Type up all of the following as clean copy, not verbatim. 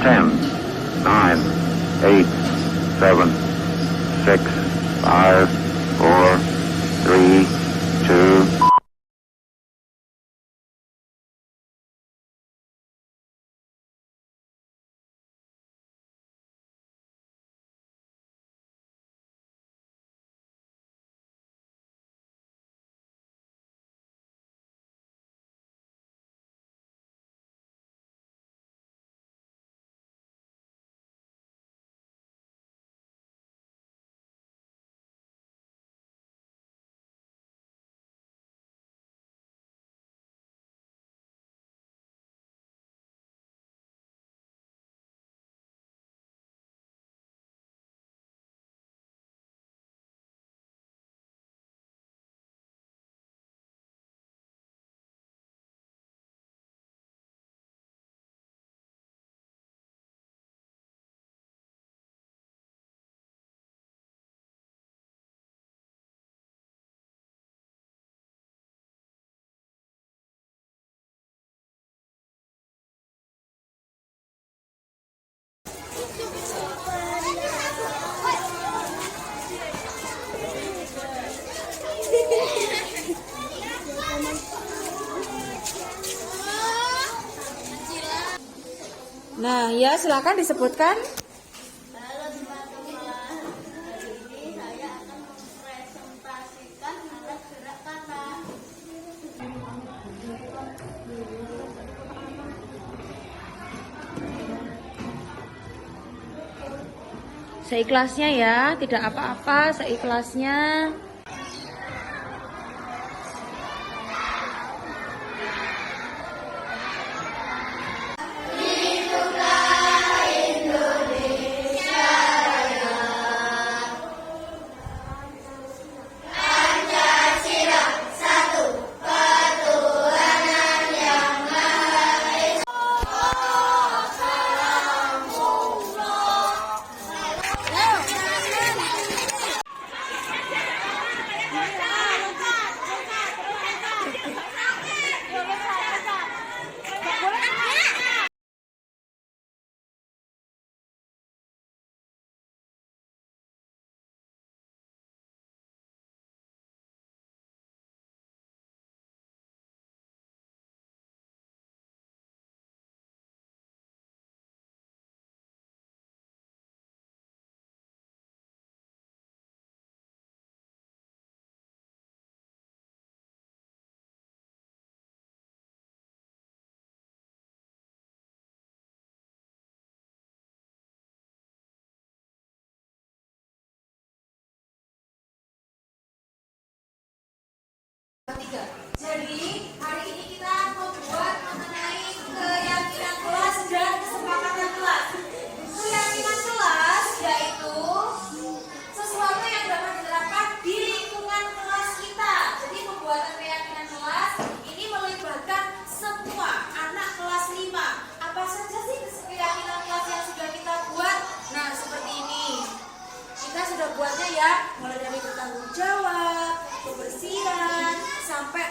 10, 9, 8, 7, 6, 5, 4, 3, 2. Nah, ya silakan disebutkan. Halo teman-teman, hari ini saya akan mempresentasikan alat gerak kata. Seikhlasnya ya, tidak apa-apa, seikhlasnya. Jadi hari ini kita membuat mengenai keyakinan kelas dan kesepakatan kelas. Keyakinan kelas yaitu sesuatu yang dapat diterapkan di lingkungan kelas kita. Jadi pembuatan keyakinan kelas ini melibatkan semua anak kelas 5. Apa saja sih keyakinan kelas yang sudah kita buat? Nah, seperti ini. Kita sudah buatnya ya, mulai dari bertanggung jawab, kebersihan, sampai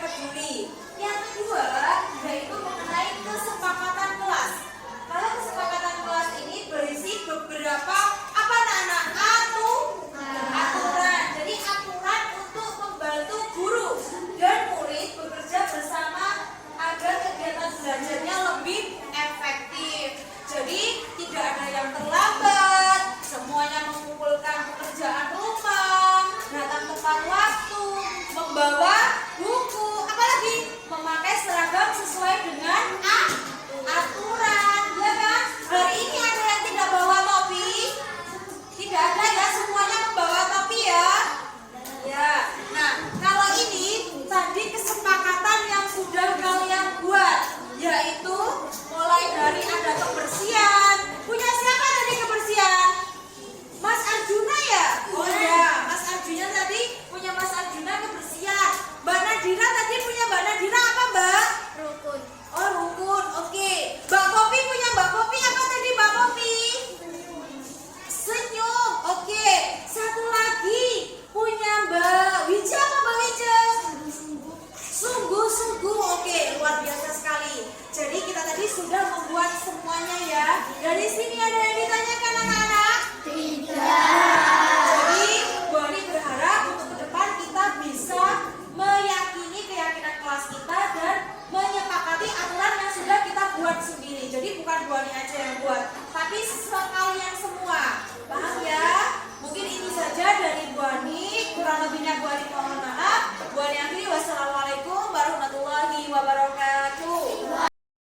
aja yang buat. Tapi sekalian semua. Paham ya? Mungkin ini saja dari Bu Ani. Kurang lebihnya Bu Ani mohon maaf. Bu Ani akhiri, wassalamualaikum warahmatullahi wabarakatuh.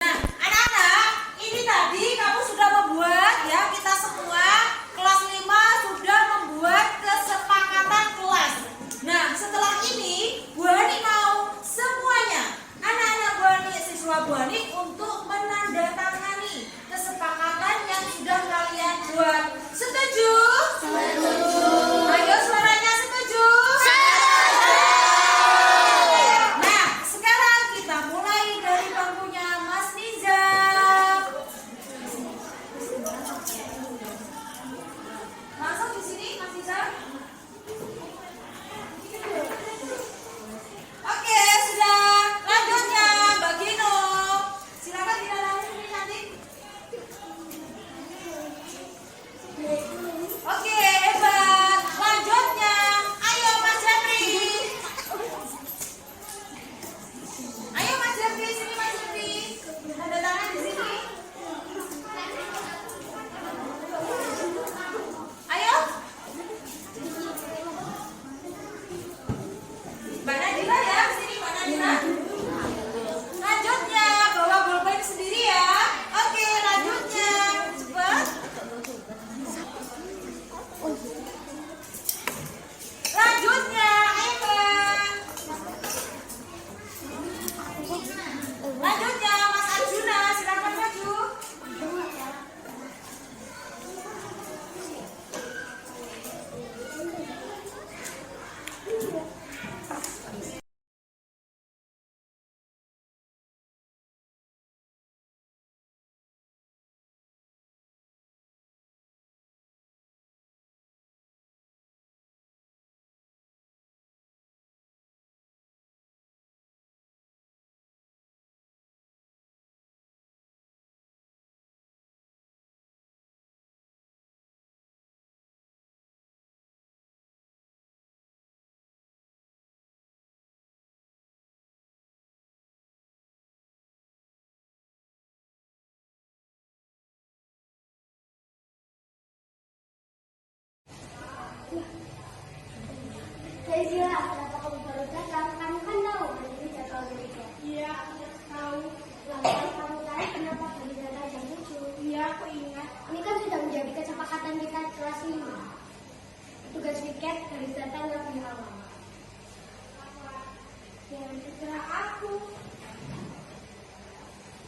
Nah, anak-anak, ini tadi kamu sudah membuat ya, kita semua kelas 5 sudah membuat kesepakatan kelas. Nah, setelah ini Bu Ani mau semuanya anak-anak Bu Ani, siswa Bu Ani untuk menandatangani kesepakatan yang sudah kalian buat. Setuju? Setuju. Ayo suaranya setuju? Setuju. Nah, sekarang kita mulai dari bangkunya Mas Nizam. Langsung di sini Mas Nizam. Oke, sudah. Lanjutnya Mbak Gino. Silakan didatangi ini nanti. Oke, hebat. Lanjutnya, ayo Mas Jeffrey. Ayo Mas Jeffrey, sini Mas Jeffrey. Tanda tangan di sini. Ayo. Mbak Nadira ya, sini Mbak Nadira. Lanjutnya, bawa bolpen sendiri ya. Oke, lanjutnya. Cepat. Lanjutnya, ayo Mbak. Lanjutnya, Mas Arjuna, silakan maju. Zila, kenapa kamu baru datang? Kamu kan tahu hari ini jadwal belajar. Iya, aku tahu. Lantas kamu tahu kenapa hari datang jam 7? Iya, aku ingat. Ini kan sudah menjadi kesepakatan kita kelas 5. Tugas piket harus datang lebih awal. Yang terserah aku.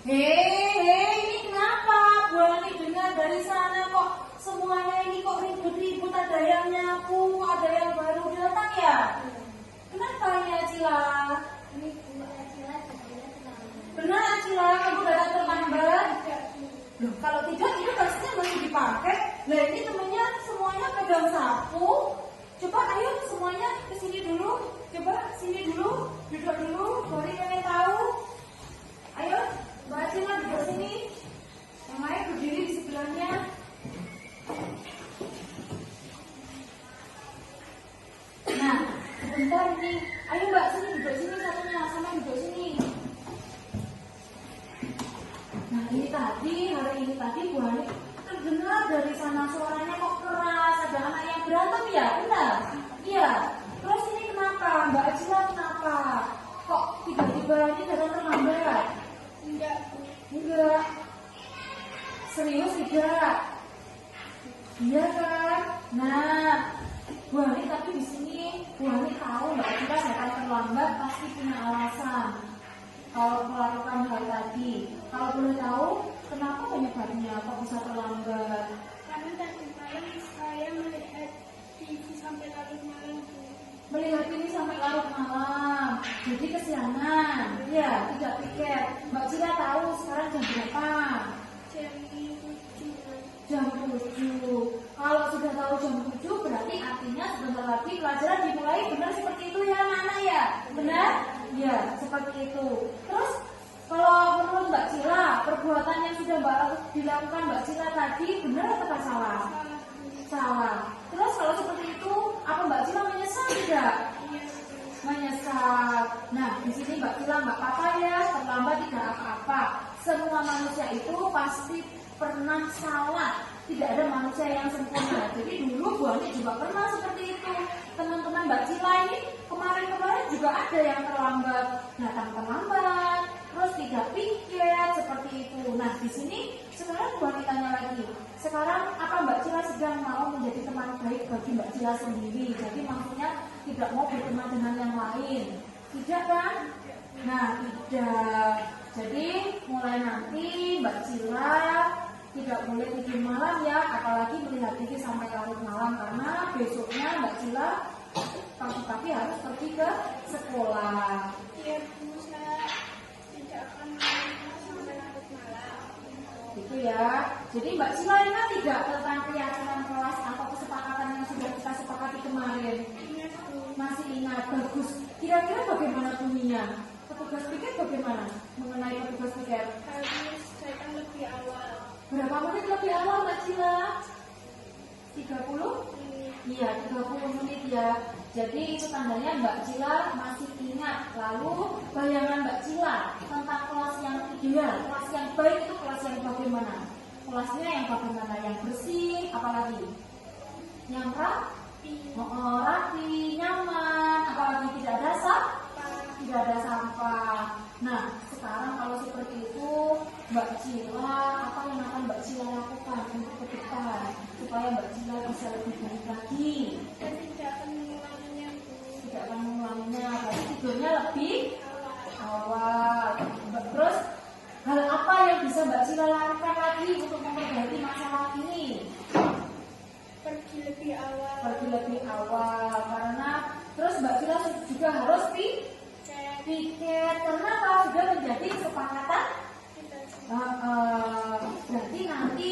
Hei, ini kenapa? Bu Ani dengar dari sana kok semuanya ini kok ribut-ribut, ada yang nyapu, ada yang baru datang ya? Kenapa ini Acila? Ini Bu Acila datangnya terlambat. Benar Acila, kamu datang terlambat? Loh, kalau tidak ini harusnya masih dipakai. Nah ini temennya semuanya pegang sapu. Coba ayo semuanya ke sini dulu. Coba sini dulu, duduk dulu, baru kalian tahu. Ayo, Mbak Acila duduk sini. Yang lain berdiri di sebelahnya. Nah, sebentar ini. Ayo Mbak sini duduk sini satunya, sama duduk sini. Nah ini tadi, hari ini tadi Bu Ani terdengar dari sana suaranya kok keras, ada anak yang berantem ya, benar? Iya. Terus ini kenapa? Mbak Acila kenapa? Kok tiba-tiba ini datang terlambat? Enggak, Bu. Enggak. Serius tidak? Iya kan? Nah, Bu Ani tapi di sini Bu Ani tahu Mbak Acila datang terlambat pasti punya alasan. Kalau melakukan hal tadi, kalau boleh tahu kenapa penyebabnya kok bisa terlambat? Karena tadi malam saya melihat TV sampai larut malam, Bu. Melihat ini sampai larut malam, jadi kesiangan. Iya, tidak pikir. Mbak Cila tahu sekarang jam berapa? Jam 7. Jam 7. Kalau sudah tahu jam 7 berarti artinya sebentar lagi pelajaran dimulai, benar seperti itu ya anak-anak ya? Benar? Ya, seperti itu. Terus kalau menurut Mbak Cila, perbuatan yang sudah dilakukan Mbak Cila tadi benar atau salah? Salah. Terus kalau seperti itu, apa Mbak Cila menyesal tidak? Iya, Menyesal. Nah, di sini Mbak Cila nggak apa-apa ya, terlambat tidak apa-apa. Semua manusia itu pasti pernah salah. Tidak ada manusia yang sempurna. Jadi dulu Bu Ani juga pernah seperti itu. Teman-teman Mbak Cila ini kemarin-kemarin juga ada yang terlambat, datang terlambat, terus tidak piket seperti itu. Nah di sini sekarang Bu Ani tanya lagi. Sekarang apa Mbak Cila sedang mau menjadi teman baik bagi Mbak Cila sendiri? Jadi maksudnya tidak mau berteman dengan yang lain. Tidak kan? Nah tidak. Jadi mulai nanti Mbak Cila tidak boleh tidur malam ya, apalagi melihat TV sampai larut malam karena besoknya Mbak Cila pagi-pagi harus pergi ke sekolah. Iya Bu, saya tidak akan main sampai larut malam. Gitu ya. Jadi Mbak Cila ingat tidak tentang keyakinan kelas atau kesepakatan yang sudah kita sepakati kemarin? Ingat Bu. Masih ingat, bagus. Kira-kira bagaimana bunyinya? Petugas piket bagaimana mengenai petugas piket? Harus datang lebih awal. Berapa menit lebih awal Mbak Cila? 30? Iya, 30 menit ya. Jadi itu tandanya Mbak Cila masih ingat. Lalu bayangan Mbak Cila tentang kelas yang ideal, kelas yang baik itu kelas yang bagaimana? Kelasnya yang bagaimana? Yang bersih, apalagi? Yang rapi, nyaman, apalagi tidak ada tidak ada sampah. Nah, sekarang kalau seperti itu Mbak Cila, apa yang akan Mbak Cila lakukan untuk ke depan supaya Mbak Cila bisa lebih baik lagi? Dan tidak akan mengulanginya Bu. Tidak akan mengulanginya, tapi tidurnya lebih awal. Terus hal apa yang bisa Mbak Cila lakukan lagi untuk memperbaiki masalah ini? Pergi lebih awal. Pergi lebih awal, karena terus Mbak Cila juga harus piket karena kalau sudah menjadi kesepakatan. Berarti nanti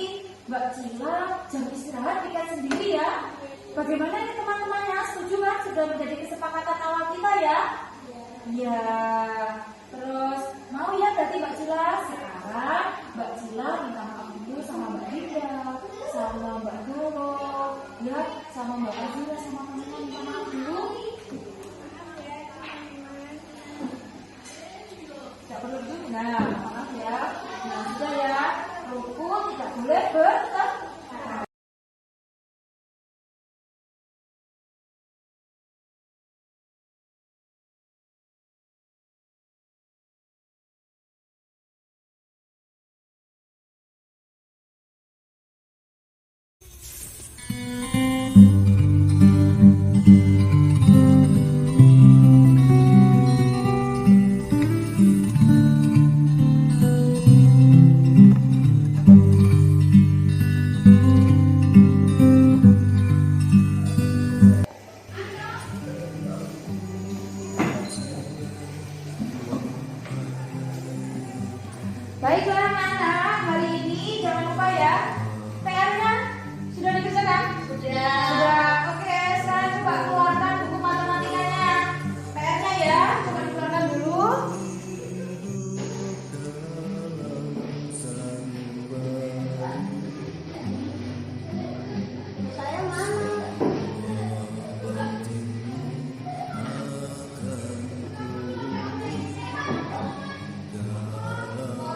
Mbak Cila jam istirahat piket sendiri ya. Bagaimana ini teman-temannya? Setuju kan? Sudah menjadi kesepakatan awal kita ya? Iya. Terus mau ya berarti Mbak Cila? Sekarang Mbak Cila minta maaf dulu sama Mbak Dinda, sama Mbak Doro, ya, sama Mbak Azura, sama teman-teman minta maaf dulu. Tidak perlu dulu. Nah, maaf ya. Nah, sudah ya. Rukun tidak boleh bertengkar. Baiklah anak-anak, hari ini jangan lupa ya PR-nya sudah dikerjakan? Sudah. Oke, sekarang coba keluarkan buku matematikanya. PR-nya ya, coba dikeluarkan dulu. Saya mana?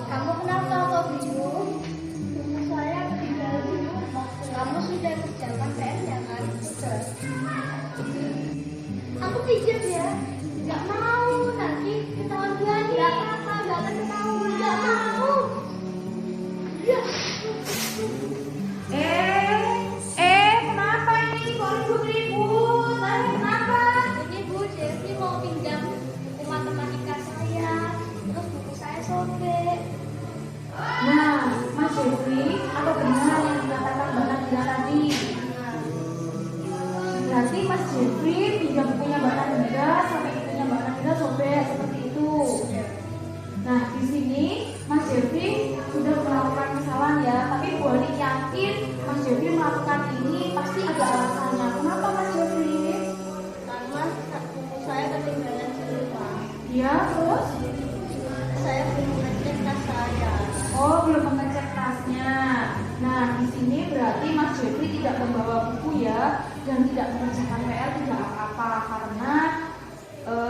Kamu kenapa kok bingung? Rumah saya ketinggalan di rumah. Kamu sudah kerjakan PR-nya kan? Sudah. Aku pikir ya, nggak mau nanti ketahuan lagi. Nggak apa-apa, nggak akan ketahuan. Nggak mau. Ya. Kenapa ini kok ribut-ribut? Kenapa? Ini Bu, Devi mau pinjam buku matematika saya. Terus buku saya sobek. Nah, Mas Jeffrey, apa benar yang dikatakan Mbak Nabila tadi? Berarti Mas Jeffrey pinjam bukunya Mbak Nabila sampai bukunya Mbak Nabila sobek seperti itu. Nah, di sini Mas Jeffrey sudah melakukan kesalahan ya, tapi Bu Ani yakin Mas Jeffrey melakukan ini pasti ada alasannya. Kenapa Mas Jeffrey? Karena buku saya ketinggalan di rumah. Ya, terus? Saya belum ngecek tas saya. Oh, belum mengecek tasnya. Nah, di sini berarti Mas Jeffrey tidak membawa buku ya, dan tidak mengerjakan PR tidak apa-apa karena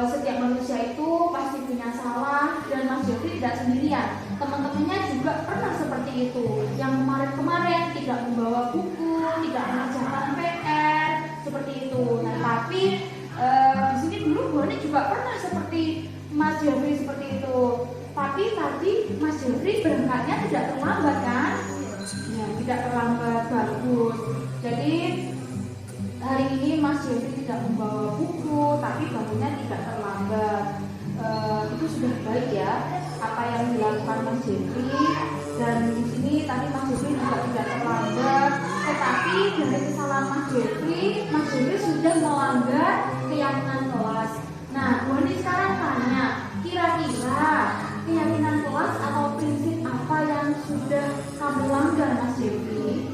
setiap manusia itu pasti punya salah dan Mas Jeffrey tidak sendirian. teman-temannya juga pernah seperti itu. Yang kemarin-kemarin tidak membawa buku, tidak mengerjakan PR, seperti itu. Nah, tapi di sini dulu Bu Ani juga pernah seperti Mas Jeffrey seperti itu. Tapi tadi Mas Jeffrey berangkatnya tidak terlambat kan? Ya, tidak terlambat, bagus. Jadi hari ini Mas Jeffrey tidak membawa buku, tapi bangunnya tidak terlambat. Itu sudah baik ya, apa yang dilakukan Mas Jeffrey. Dan di sini tadi Mas Jeffrey juga tidak terlambat, tetapi dari kesalahan Mas Jeffrey sudah melanggar keyakinan kelas. Nah, Bu Ani sekarang tanya, kira-kira keyakinan kelas atau prinsip apa yang sudah kamu langgar, Mas Jeffrey?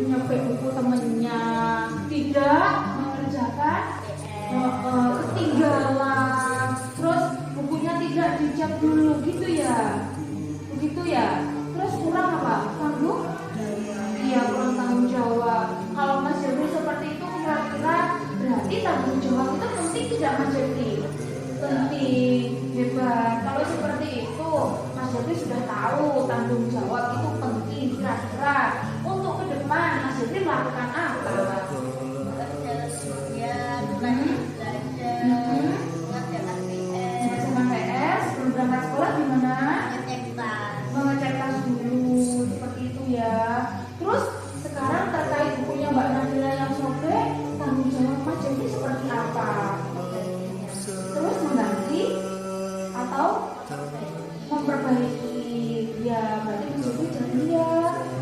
Nyepek buku temennya, tidak mengerjakan, ketinggalan, terus bukunya tidak dicek dulu, gitu ya, begitu ya. Terus kurang apa? Tanggung? Iya, kurang tanggung jawab. Kalau Mas Jeffrey seperti itu, kira-kira berarti tanggung jawab itu penting tidak, Mas Jeffrey? Penting, hebat. Kalau seperti itu, Mas Jeffrey sudah tahu tanggung jawab itu penting. Kira-kira untuk ke depan Mas Jeffrey melakukan apa? Mengerjakan PR, sebelum berangkat sekolah gimana? Mengecek tas dulu, seperti itu ya. Terus sekarang terkait bukunya Mbak Nabila yang sobek, tanggung jawab Mas Jeffrey seperti apa? Terus mengganti atau memperbaiki? Ya, berarti Mas Jeffrey janji ya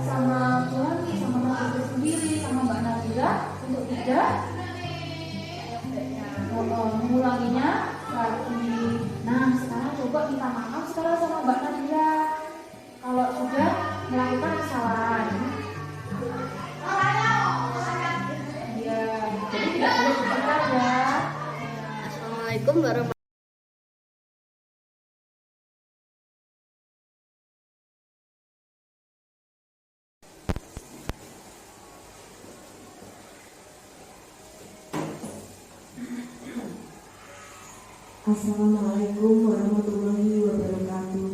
sama Suami, sama Mas Jeffrey sendiri, sama Mbak Nabila untuk tidak mengulanginya lagi. Nah, sekarang coba minta maaf sekarang sama Mbak Nabila kalau sudah melakukan kesalahan. Ya, jadi tidak boleh bertengkar ya. Assalamualaikum warahmatullahi Assalamualaikum warahmatullahi wabarakatuh.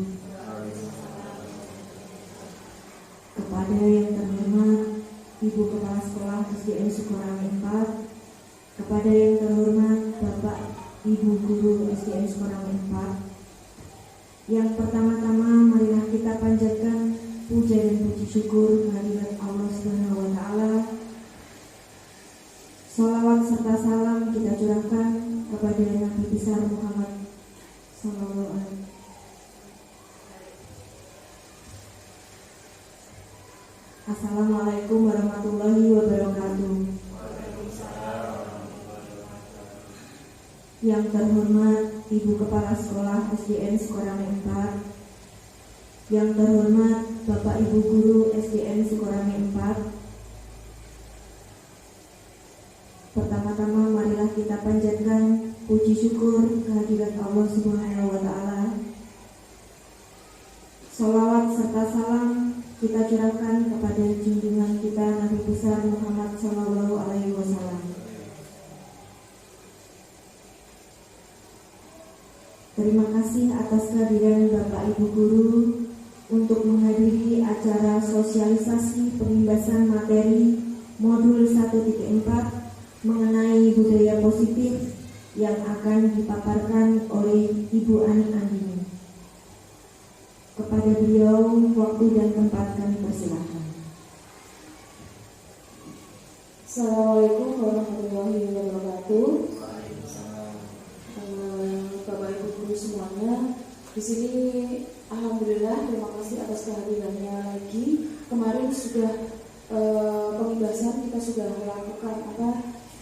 Kepada yang terhormat Ibu Kepala Sekolah SDN Sukorambi 4, kepada yang terhormat Bapak Ibu Guru SDN Sukorambi 4, yang pertama-tama marilah kita panjatkan puja dan puji syukur kehadirat Allah Subhanahu wa Ta'ala. Salawat serta salam kita curahkan kepada Nabi besar Muhammad sallallahu alaihi. Assalamualaikum warahmatullahi wabarakatuh. Yang terhormat Ibu Kepala Sekolah SDN Sukorambi 4, yang terhormat Bapak Ibu Guru SDN Sukorambi 4, pertama-tama marilah kita panjatkan puji syukur kehadirat Allah Subhanahu wa Ta'ala. Salawat serta salam kita curahkan kepada junjungan kita Nabi besar Muhammad sallallahu alaihi wasallam. Terima kasih atas kehadiran Bapak Ibu Guru untuk menghadiri acara sosialisasi pengimbasan materi modul 1.4 mengenai budaya positif yang akan dipaparkan oleh Ibu Ani Andini. Kepada beliau, waktu dan tempat kami persilahkan. Assalamualaikum warahmatullahi wabarakatuh. Bapak Ibu Guru semuanya, di sini alhamdulillah terima kasih atas kehadirannya lagi. Kemarin sudah pengimbasan kita sudah melakukan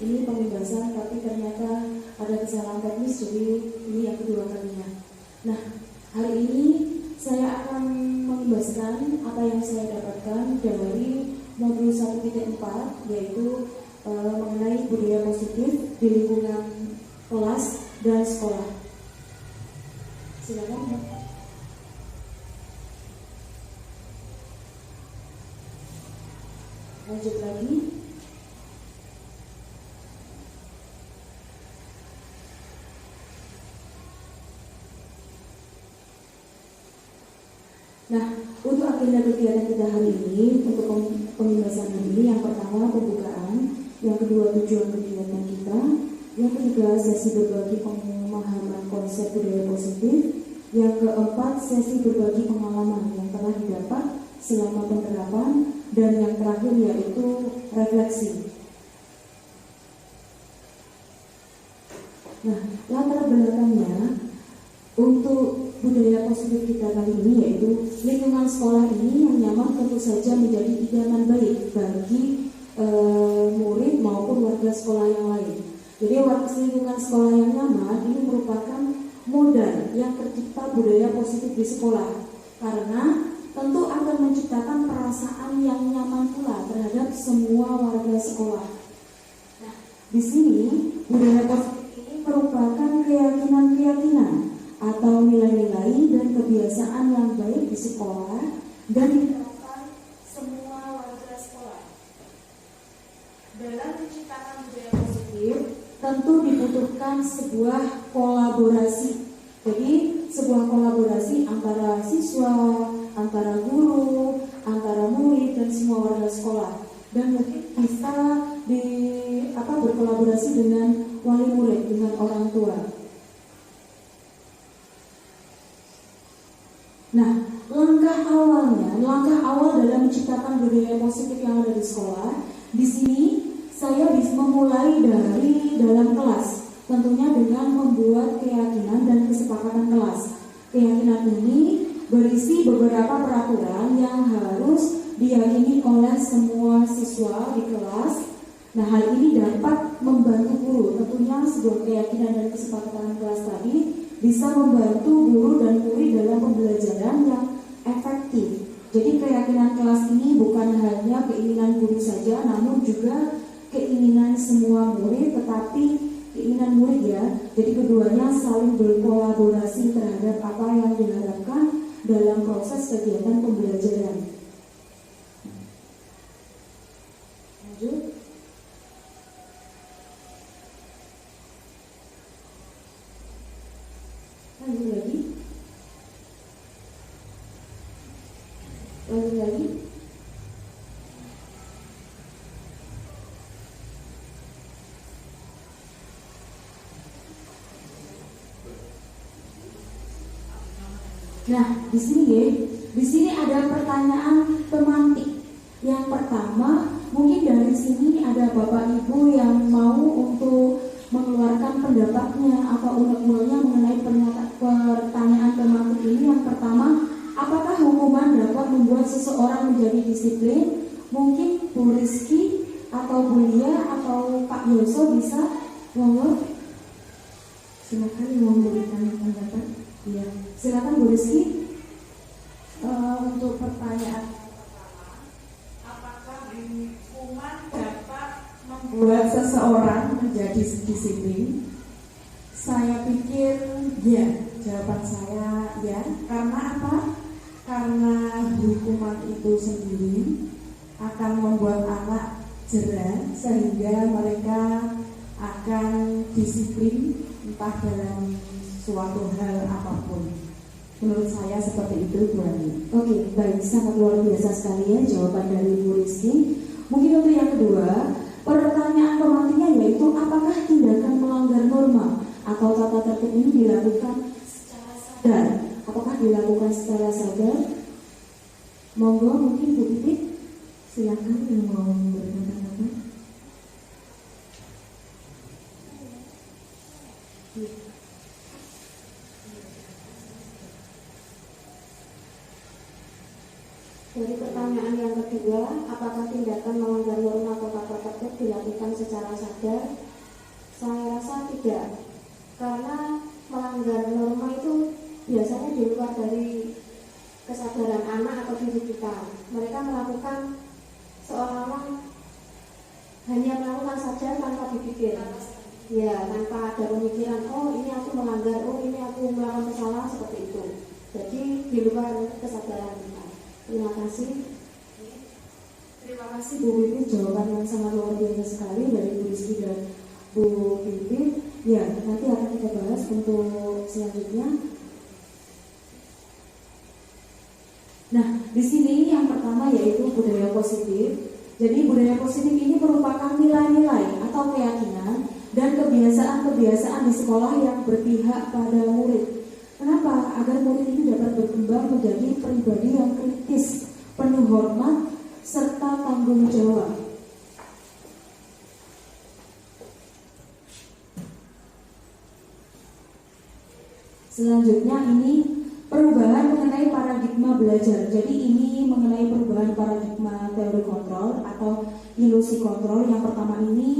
ini pengimbasan, tapi ternyata ada kesalahan teknis, jadi ini yang kedua kalinya. Nah, hari ini saya akan mengimbaskan apa yang saya dapatkan dari modul 1.4, yaitu mengenai budaya positif di lingkungan kelas dan sekolah. Silakan. Lanjut lagi. untuk agenda kegiatan kita hari ini, untuk pembahasan hari ini, yang pertama pembukaan, yang kedua tujuan kegiatan kita, yang ketiga sesi berbagi pemahaman konsep budaya positif, yang keempat sesi berbagi pengalaman yang telah didapat selama penerapan, dan yang terakhir yaitu refleksi. Nah, latar belakangnya untuk budaya positif kita kali ini yaitu lingkungan sekolah ini yang nyaman tentu saja menjadi idaman baik bagi murid maupun warga sekolah yang lain. Jadi lingkungan sekolah yang nyaman ini merupakan modal yang tercipta budaya positif di sekolah, karena tentu akan menciptakan perasaan yang nyaman pula terhadap semua warga sekolah. Nah, di sini budaya positif ini merupakan keyakinan-keyakinan atau nilai-nilai dan kebiasaan yang baik di sekolah dan diterapkan semua warga sekolah. Dalam menciptakan budaya positif tentu dibutuhkan sebuah kolaborasi. Jadi sebuah kolaborasi antara siswa, antara guru, antara murid dan semua warga sekolah. Dan mungkin bisa berkolaborasi dengan wali murid, dengan orang tua. Nah, langkah awal dalam menciptakan budaya positif yang ada di sekolah, di sini saya bisa memulai dari dalam kelas, tentunya dengan membuat keyakinan dan kesepakatan kelas. Keyakinan ini berisi beberapa peraturan yang harus diyakini oleh semua siswa di kelas. Nah, hal ini dapat membantu guru. Tentunya sebuah keyakinan dan kesepakatan kelas tadi bisa membantu guru dan murid dalam pembelajaran yang efektif. Jadi keyakinan kelas ini bukan hanya keinginan guru saja, namun juga keinginan semua murid, tetapi keinginan murid ya. Jadi keduanya saling berkolaborasi terhadap apa yang diharapkan dalam proses kegiatan pembelajaran. Lanjut. Lanjut lagi. Nah, di sini ada pertanyaan pemantik. Yang pertama, mungkin dari sini ada Bapak Ibu yang mau untuk mengeluarkan pendapatnya atau unek-uneknya mengenai pertanyaan pemantik ini. Yang pertama, apakah hukuman dapat membuat seseorang menjadi disiplin? Mungkin Bu Rizky atau Bu Lia atau Pak Yoso bisa ngomong. Silakan mau memberikan pendapat. Ya, silakan Bu Rizky. Untuk pertanyaan pertama, apakah hukuman dapat membuat seseorang menjadi disiplin? Saya pikir ya, jawaban saya ya. Karena apa? Karena hukuman itu sendiri akan membuat anak jerah sehingga mereka akan disiplin entah dalam suatu hal apapun. Menurut saya seperti itu, Bu Ani. Oke, baik, sangat luar biasa sekali ya jawaban dari Bu Rizky. Mungkin untuk yang kedua, pertanyaan pemantiknya yaitu apakah tindakan melanggar norma atau tata tertib ini dilakukan secara sadar? Apakah dilakukan secara sadar? Monggo, mungkin Bu Titik, silakan yang mau memberikan tanggapan. Dari pertanyaan yang kedua, apakah tindakan melanggar norma atau tata tertib dilakukan secara sadar? Saya rasa tidak, karena melanggar norma itu biasanya di luar dari kesadaran anak atau diri kita. Mereka melakukan seolah-olah hanya melakukan saja tanpa dipikir, ya, tanpa ada pemikiran. Oh, ini aku melanggar, oh ini aku melakukan kesalahan, seperti itu. Jadi di luar kesadaran kita. Terima kasih. Terima kasih Bu Pipit, jawaban yang sangat luar biasa sekali dari Bu Rizky dan Bu Pipit. Ya, nanti akan kita bahas untuk selanjutnya. Nah, di sini yang pertama yaitu budaya positif. Jadi budaya positif ini merupakan nilai-nilai atau keyakinan dan kebiasaan-kebiasaan di sekolah yang berpihak pada murid. Kenapa? Agar murid ini dapat berkembang menjadi pribadi yang kritis, penuh hormat, serta tanggung jawab. Selanjutnya ini perubahan mengenai paradigma belajar. Jadi ini mengenai perubahan paradigma teori kontrol atau ilusi kontrol. Yang pertama ini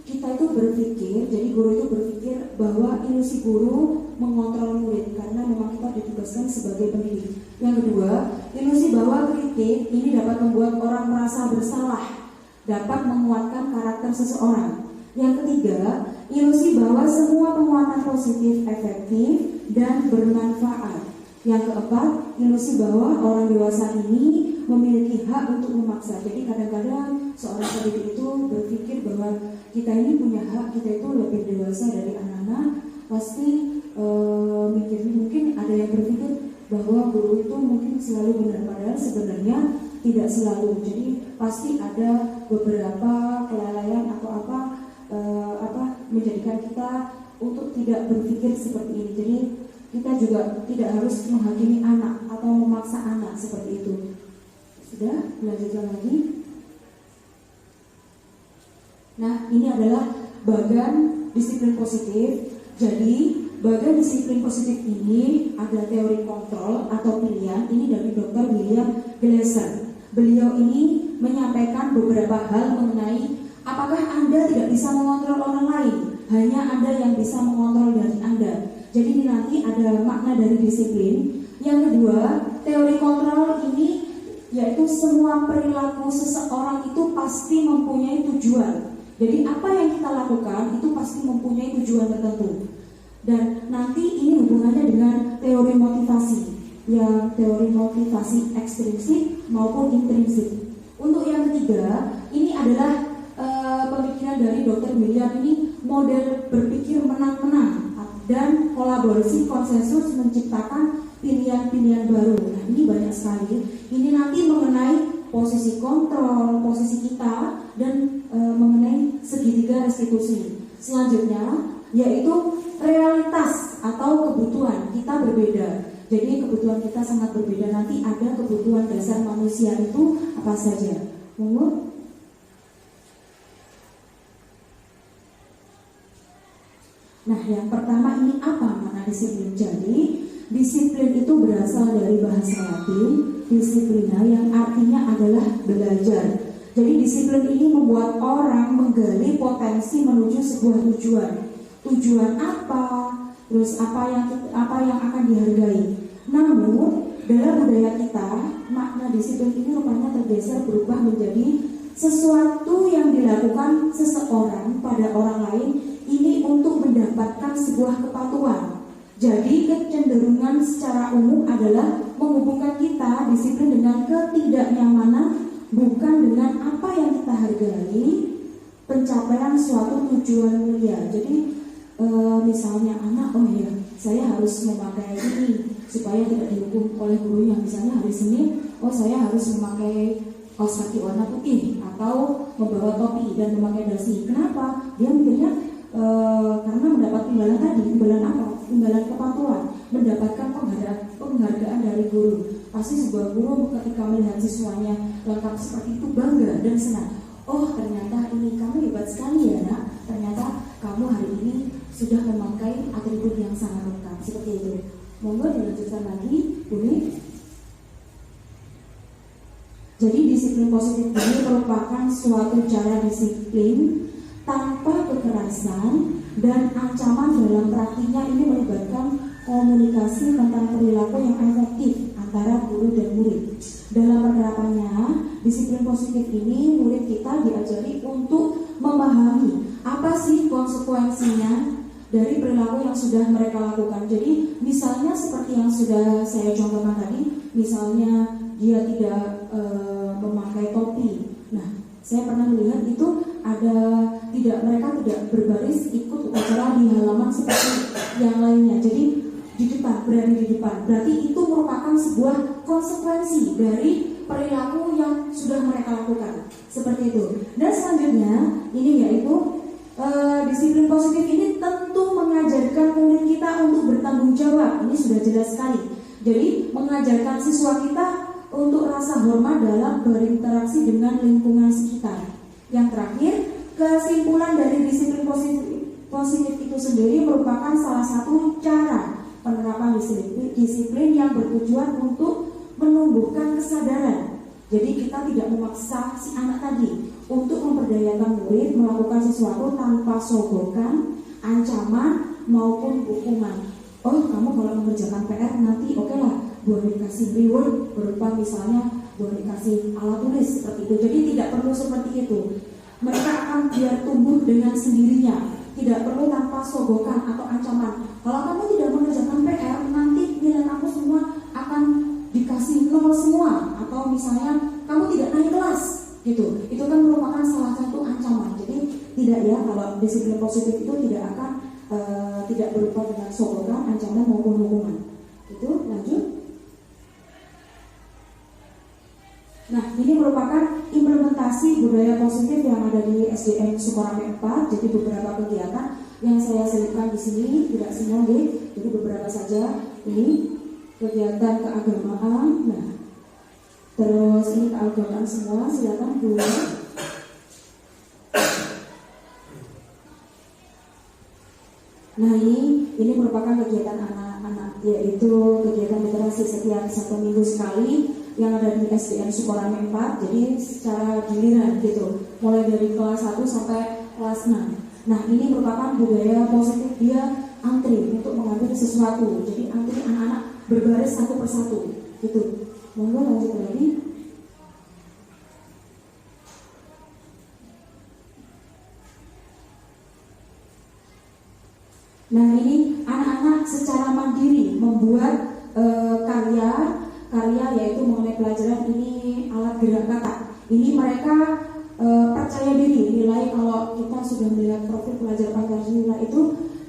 kita itu berpikir, jadi guru itu berpikir bahwa ilusi guru mengontrol murid karena memang kita ditugaskan sebagai pendidik. Yang kedua, ilusi bahwa kritik ini dapat membuat orang merasa bersalah, dapat menguatkan karakter seseorang. Yang ketiga, ilusi bahwa semua penguatan positif efektif dan bermanfaat. Yang keempat, ilusi bahwa orang dewasa ini memiliki hak untuk memaksa. Jadi kadang-kadang seorang pendidik itu berpikir bahwa kita ini punya hak, kita itu lebih dewasa dari anak-anak. Pasti mikirnya mungkin ada yang berpikir bahwa guru itu mungkin selalu benar, padahal sebenarnya tidak selalu. Jadi pasti ada beberapa kelalaian atau apa menjadikan kita untuk tidak berpikir seperti ini. Jadi kita juga tidak harus menghakimi anak atau memaksa anak seperti itu. Sudah, lanjutkan lagi. Nah, ini adalah bagan disiplin positif. Jadi bagan disiplin positif ini ada teori kontrol atau pilihan. Ini dari Dr. William Glasser. Beliau ini menyampaikan beberapa hal mengenai apakah Anda tidak bisa mengontrol orang lain, hanya Anda yang bisa mengontrol diri Anda. Jadi ini nanti ada makna dari disiplin. Yang kedua, teori kontrol ini yaitu semua perilaku seseorang itu pasti mempunyai tujuan. Jadi apa yang kita lakukan itu pasti mempunyai tujuan tertentu. Dan nanti ini hubungannya dengan teori motivasi, yang teori motivasi ekstrinsik maupun intrinsik. Untuk yang ketiga, ini adalah pemikiran dari Dr. William. Ini model berpikir menang-menang dan kolaborasi konsensus menciptakan pilihan-pilihan baru. Nah, ini banyak sekali. Ini nanti mengenai posisi kontrol, posisi kita, dan mengenai segitiga restitusi. Selanjutnya yaitu realitas atau kebutuhan kita berbeda. Jadi kebutuhan kita sangat berbeda. Nanti ada kebutuhan dasar manusia itu apa saja. Monggo. Nah, yang pertama ini apa makna disiplin? Jadi, disiplin itu berasal dari bahasa Latin, disiplina, yang artinya adalah belajar. Jadi, disiplin ini membuat orang menggali potensi menuju sebuah tujuan. Tujuan apa? Terus apa yang akan dihargai? Namun, dalam budaya kita, makna disiplin ini rupanya tergeser berubah menjadi sesuatu yang dilakukan seseorang pada orang lain ini untuk mendapatkan sebuah kepatuhan. Jadi kecenderungan secara umum adalah menghubungkan kita disiplin dengan ketidaknyamanan, bukan dengan apa yang kita hargai, pencapaian suatu tujuan mulia. Jadi misalnya anak, oh ya saya harus memakai ini supaya tidak dihukum oleh gurunya. Misalnya hari Senin, oh saya harus memakai kaos kaki warna putih atau membawa topi dan memakai dasi. Kenapa? Dia mikirnya karena mendapat imbalan tadi. Imbalan apa? Imbalan kepatuhan, mendapatkan penghargaan dari guru. Pasti sebuah guru ketika melihat siswanya lengkap seperti itu bangga dan senang. Oh ternyata ini kamu hebat sekali ya nak. Ternyata kamu hari ini sudah memakai atribut yang sangat lengkap. Seperti itu. Monggo dilanjutkan lagi, boleh. Jadi disiplin positif ini merupakan suatu cara disiplin tanpa kekerasan dan ancaman. Dalam praktiknya ini melibatkan komunikasi tentang perilaku yang efektif antara guru dan murid. Dalam penerapannya, disiplin positif ini murid kita diajari untuk memahami apa sih konsekuensinya dari perilaku yang sudah mereka lakukan. Jadi misalnya seperti yang sudah saya contohkan tadi, misalnya dia tidak memakai topi. Nah, saya pernah melihat itu mereka tidak berbaris ikut upacara di halaman seperti yang lainnya. Jadi di depan berada di depan. Berarti itu merupakan sebuah konsekuensi dari perilaku yang sudah mereka lakukan. Seperti itu. Dan selanjutnya ini yaitu disiplin positif ini tentu mengajarkan murid kita untuk bertanggung jawab. Ini sudah jelas sekali. Jadi mengajarkan siswa kita untuk rasa hormat dalam berinteraksi dengan lingkungan sekitar. Yang terakhir, kesimpulan dari disiplin positif itu sendiri merupakan salah satu cara penerapan disiplin yang bertujuan untuk menumbuhkan kesadaran. Jadi kita tidak memaksa si anak tadi untuk memperdayakan murid melakukan sesuatu tanpa sogokan, ancaman maupun hukuman. Oh, kamu kalau mengerjakan PR nanti oke lah, boleh dikasih reward berupa misalnya boleh dikasih alat tulis seperti itu. Jadi tidak perlu seperti itu. Mereka akan biar tumbuh dengan sendirinya, tidak perlu tanpa sogokan atau ancaman. Kalau kamu tidak mengerjakan PR, nanti nilai kamu semua akan dikasih 0 semua, atau misalnya kamu tidak naik kelas gitu. Itu kan merupakan salah satu ancaman. Jadi tidak ya, kalau disiplin positif itu tidak akan tidak berupa dengan sogokan, ancaman maupun hukuman. Itu lanjut. Nah, ini merupakan implementasi budaya positif yang ada di SDN Sukorame 4. Jadi beberapa kegiatan yang saya selipkan di sini, tidak semua deh. Jadi beberapa saja. Ini kegiatan keagamaan. Nah, terus ini keagamaan semua. Silakan dulu. Nah, ini merupakan kegiatan anak-anak, yaitu kegiatan literasi setiap 1 minggu sekali yang ada di SDN Sukorame 4. Jadi secara giliran gitu, mulai dari kelas 1 sampai kelas 6. Nah, ini merupakan budaya positif, dia antri untuk mengambil sesuatu. Jadi antri anak-anak berbaris satu persatu gitu. Monggo lanjut lagi. Nah, ini anak-anak secara mandiri membuat karya yaitu mengenai pelajaran ini alat gerak kata. Ini mereka percaya diri, nilai kalau kita sudah melihat profil pelajar Pancasila itu,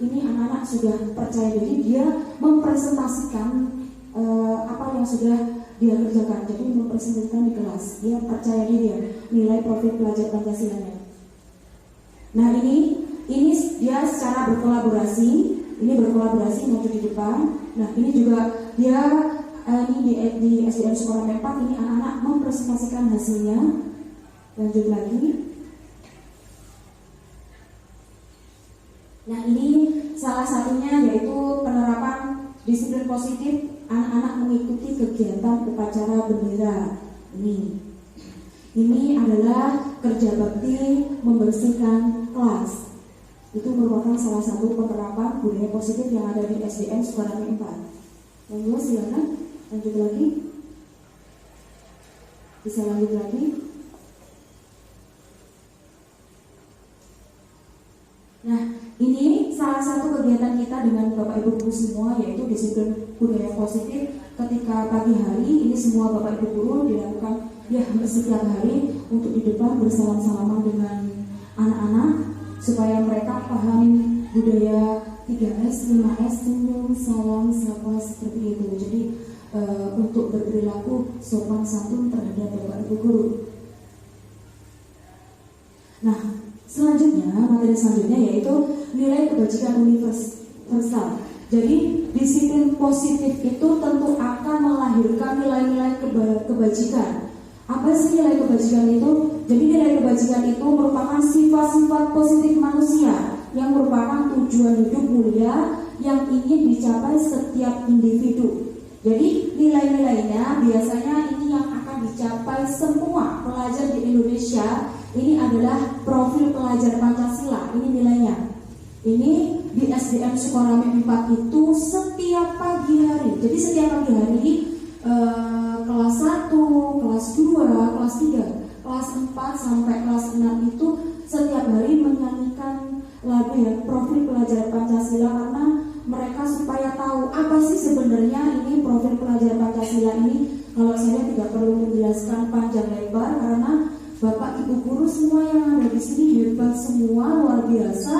ini anak-anak sudah percaya diri, dia mempresentasikan apa yang sudah dia kerjakan. Jadi mempresentasikan di kelas, dia percaya diri ya, nilai profil pelajar Pancasilanya. Nah, ini dia secara berkolaborasi, maju di depan. Nah, ini juga dia ini di SDN Sukorame 4, ini anak-anak mempresentasikan hasilnya. Lanjut lagi. Nah, ini salah satunya yaitu penerapan disiplin positif, anak-anak mengikuti kegiatan upacara bendera. Ini adalah kerja bakti membersihkan kelas. Itu merupakan salah satu penerapan budaya positif yang ada di SDN Sukorame 4. Monggo silakan lanjut lagi. Bisa lanjut lagi. Nah, ini salah satu kegiatan kita dengan Bapak Ibu Guru semua, yaitu disiplin budaya positif. Ketika pagi hari ini semua Bapak Ibu Guru dilakukan ya setiap hari untuk di depan bersalam-salaman dengan anak-anak supaya mereka pahami budaya 3S, 5S, senyum, salam, sapa seperti itu. Jadi untuk berperilaku sopan santun terhadap Bapak Ibu Guru. Nah, materi selanjutnya yaitu nilai kebajikan universal. Jadi disiplin positif itu tentu akan melahirkan nilai-nilai kebajikan. Apa sih nilai kebajikan itu? Jadi nilai kebajikan itu merupakan sifat-sifat positif manusia yang merupakan tujuan hidup mulia yang ingin dicapai setiap individu. Jadi nilai-nilainya biasanya ini yang akan dicapai semua pelajar di Indonesia. Ini adalah profil pelajar Pancasila. Ini nilainya. Ini di SDN Sukorame 4 itu setiap pagi hari. Jadi setiap pagi hari kelas 1, kelas 2, kelas 3, kelas 4 sampai kelas 6 itu setiap hari menyanyikan lagu ya profil pelajar Pancasila, karena mereka supaya tahu apa sih sebenarnya ini profil pelajar Pancasila ini. Kalau saya tidak perlu menjelaskan panjang lebar karena Bapak Ibu Guru semua yang ada di sini hebat semua, luar biasa,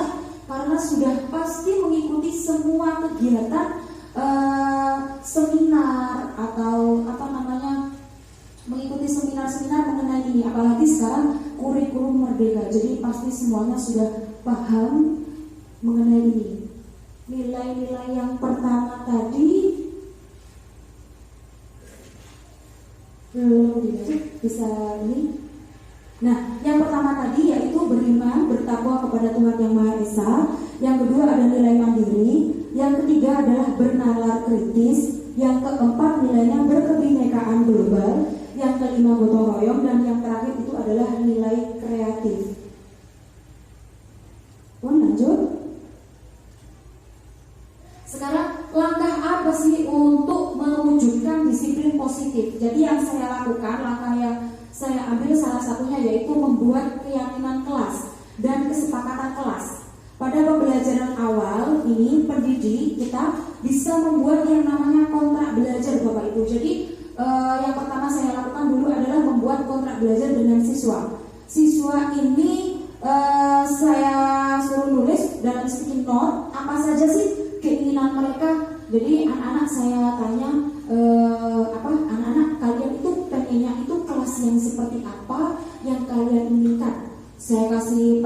karena sudah pasti mengikuti semua kegiatan seminar atau mengikuti seminar-seminar mengenai ini, apalagi sekarang kurikulum merdeka, jadi pasti semuanya sudah paham mengenai ini. Nilai-nilai yang pertama tadi belum bisa ini. Nah, yang pertama tadi yaitu beriman, bertakwa kepada Tuhan Yang Maha Esa. Yang kedua ada nilai mandiri. Yang ketiga adalah bernalar kritis. Yang keempat nilainya berkebinekaan global. Yang kelima gotong royong. Dan yang terakhir itu adalah nilai kreatif. Lanjut. Sekarang langkah apa sih untuk mewujudkan disiplin positif? Jadi yang saya lakukan, langkah yang saya ambil salah satunya yaitu membuat keyakinan kelas dan kesepakatan kelas. Pada pembelajaran awal ini pendidik kita bisa membuat yang namanya kontrak belajar Bapak Ibu. Jadi yang pertama saya lakukan dulu adalah membuat kontrak belajar dengan siswa. Siswa ini saya suruh nulis dalam sticky note apa saja sih keinginan mereka. Jadi anak-anak saya tanya anak-anak kalian itu pengennya itu kelas yang seperti apa yang kalian inginkan. Saya kasih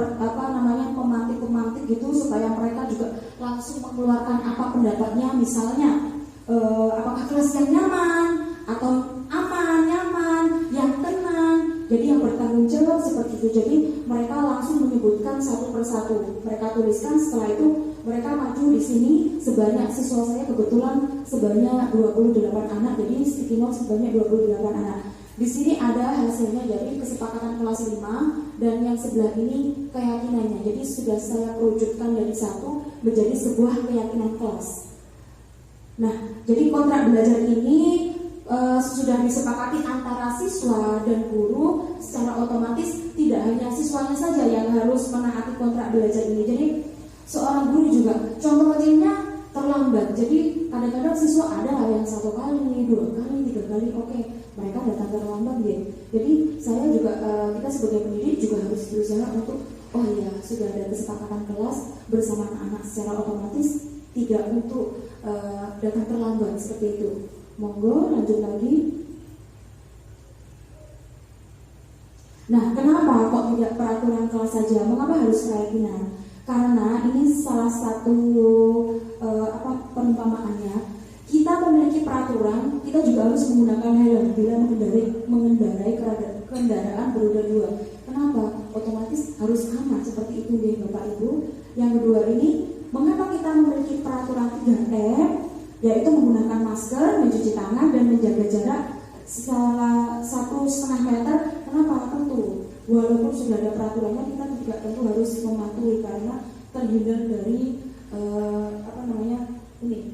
pemantik gitu supaya mereka juga langsung mengeluarkan apa pendapatnya, misalnya apakah kelas yang nyaman atau aman, nyaman, yang tenang. Jadi yang bertanggung jawab seperti itu. Jadi mereka langsung menyebutkan satu persatu. Mereka tuliskan, setelah itu mereka maju di sini. Sebanyak siswa saya kebetulan sebanyak 28 anak, jadi sticky note sebanyak 28 anak. Di sini ada hasilnya dari kesepakatan kelas 5 dan yang sebelah ini keyakinannya. Jadi sudah saya wujudkan dari satu menjadi sebuah keyakinan kelas. Nah, jadi kontrak belajar ini sudah disepakati antara siswa dan guru. Secara otomatis tidak hanya siswanya saja yang harus menaati kontrak belajar ini. Jadi seorang guru juga, contoh kecilnya terlambat. Jadi kadang-kadang siswa ada yang 1 kali, 2 kali, 3 kali, oke, mereka datang terlambat ya. Jadi saya juga kita sebagai pendidik juga harus berusaha untuk sudah ada kesepakatan kelas bersama anak-anak, secara otomatis tidak untuk datang terlambat seperti itu. Monggo lanjut lagi. Nah, kenapa kok tidak peraturan kelas saja? Mengapa harus keyakinan? Karena ini salah satu perumpamaannya. Kita memiliki peraturan, kita juga harus menggunakan helm bila mengendarai kendaraan beroda 2. Kenapa? Otomatis harus aman seperti itu ya Bapak Ibu. Yang kedua ini, mengapa kita memiliki peraturan 3M, yaitu menggunakan masker, mencuci tangan, dan menjaga jarak 1,5 meter. Kenapa? Tentu walaupun sudah ada peraturannya, kita juga tentu harus mematuhi karena terhindar dari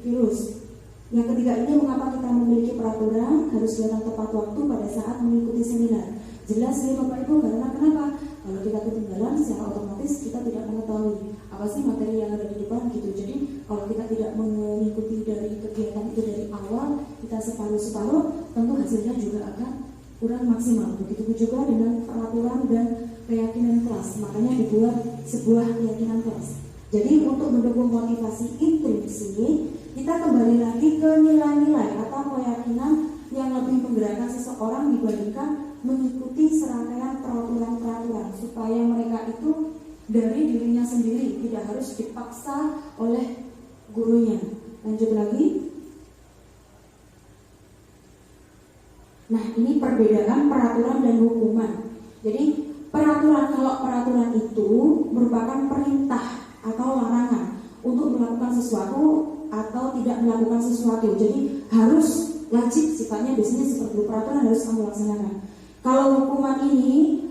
virus. Yang ketiga ini, mengapa kita memiliki peraturan harus datang tepat waktu pada saat mengikuti seminar. Jelas ya Bapak Ibu, karena kenapa? Kalau kita ketinggalan, secara otomatis kita tidak mengetahui apa sih materi yang ada di depan gitu. Jadi kalau kita tidak mengikuti dari kegiatan itu dari awal, kita separuh-separuh, tentu hasilnya juga akan kurang maksimal. Begitu juga dengan peraturan dan keyakinan kelas. Makanya dibuat sebuah keyakinan kelas. Jadi untuk mendukung motivasi intrinsik, kita kembali lagi ke nilai-nilai atau keyakinan yang lebih menggerakkan seseorang dibandingkan mengikuti serangkaian peraturan-peraturan, supaya mereka itu dari dirinya sendiri, tidak harus dipaksa oleh gurunya. Lanjut lagi. Nah, ini perbedaan peraturan dan hukuman. Jadi kalau peraturan itu merupakan perintah atau larangan untuk melakukan sesuatu atau tidak melakukan sesuatu. Jadi harus wajib sifatnya, biasanya seperti peraturan harus kamu laksanakan. Kalau hukuman ini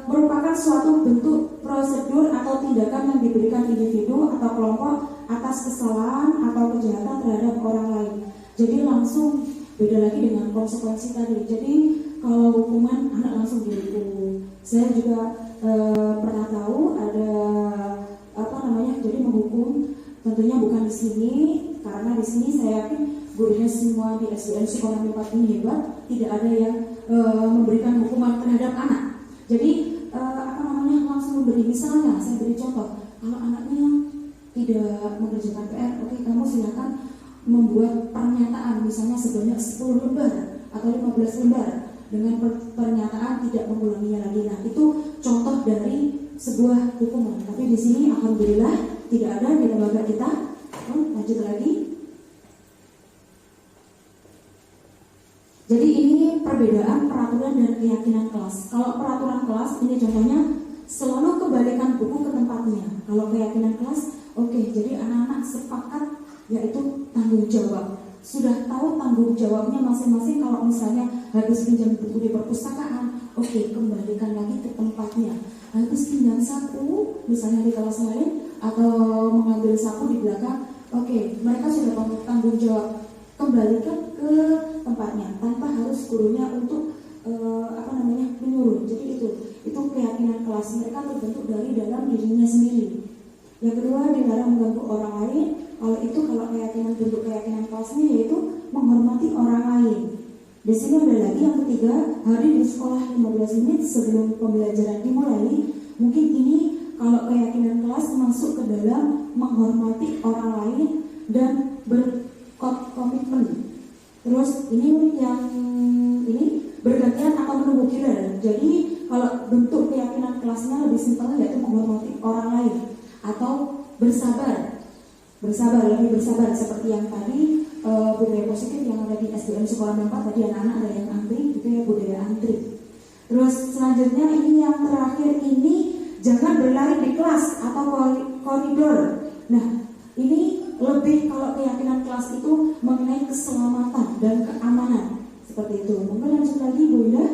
merupakan suatu bentuk prosedur atau tindakan yang diberikan individu atau kelompok atas kesalahan atau kejahatan terhadap orang lain. Jadi langsung beda lagi dengan konsekuensi tadi. Jadi kalau hukuman anak langsung dihukum. Saya juga pernah tahu ada jadi menghukum, tentunya bukan di sini, karena di sini saya yakin gurunya semua di SDN Sekolah 4 ini hebat, tidak ada yang memberikan hukuman terhadap anak. Jadi langsung memberi, misalnya saya beri contoh, kalau anaknya tidak mengerjakan PR, oke, kamu silakan membuat pernyataan misalnya sebanyak 10 lembar atau 15 lembar dengan pernyataan tidak mengulanginya lagi. Nah, itu contoh dari sebuah hukuman. Tapi di sini alhamdulillah tidak ada di lembaga kita. Lanjut lagi. Jadi ini perbedaan peraturan dan keyakinan kelas. Kalau peraturan kelas ini contohnya selalu kembalikan buku ke tempatnya. Kalau keyakinan kelas, oke, jadi anak-anak sepakat yaitu tanggung jawab. Sudah tahu tanggung jawabnya masing-masing. Kalau misalnya habis pinjam buku di perpustakaan, oke, kembalikan lagi ke tempatnya. Habis pinjam sapu misalnya di kelas lain atau mengambil sapu di belakang, oke, mereka sudah tanggung jawab, kembalikan ke tempatnya tanpa harus gurunya untuk menyuruh. Jadi itu keyakinan kelas. Mereka terbentuk dari dalam dirinya sendiri. Yang kedua, dilarang mengganggu orang lain. Kalau keyakinan bentuk keyakinan kelasnya yaitu menghormati orang lain. Di sini ada lagi yang ketiga, hadir di sekolah 15 menit sebelum pembelajaran dimulai. Mungkin ini kalau keyakinan kelas masuk ke dalam menghormati orang lain dan berkomitmen. Terus ini yang ini bergantian atau menunggu giliran. Jadi kalau bentuk keyakinan kelasnya lebih simpel yaitu menghormati orang lain atau lebih bersabar seperti yang tadi budaya positif yang ada di SDN Sekolah 4 tadi anak-anak ada yang antri, itu ya budaya antri. Terus selanjutnya ini yang terakhir ini jangan berlari di kelas atau koridor. Nah ini lebih kalau keyakinan kelas itu mengenai keselamatan dan keamanan seperti itu. Mungkin lanjut lagi Bu Indah.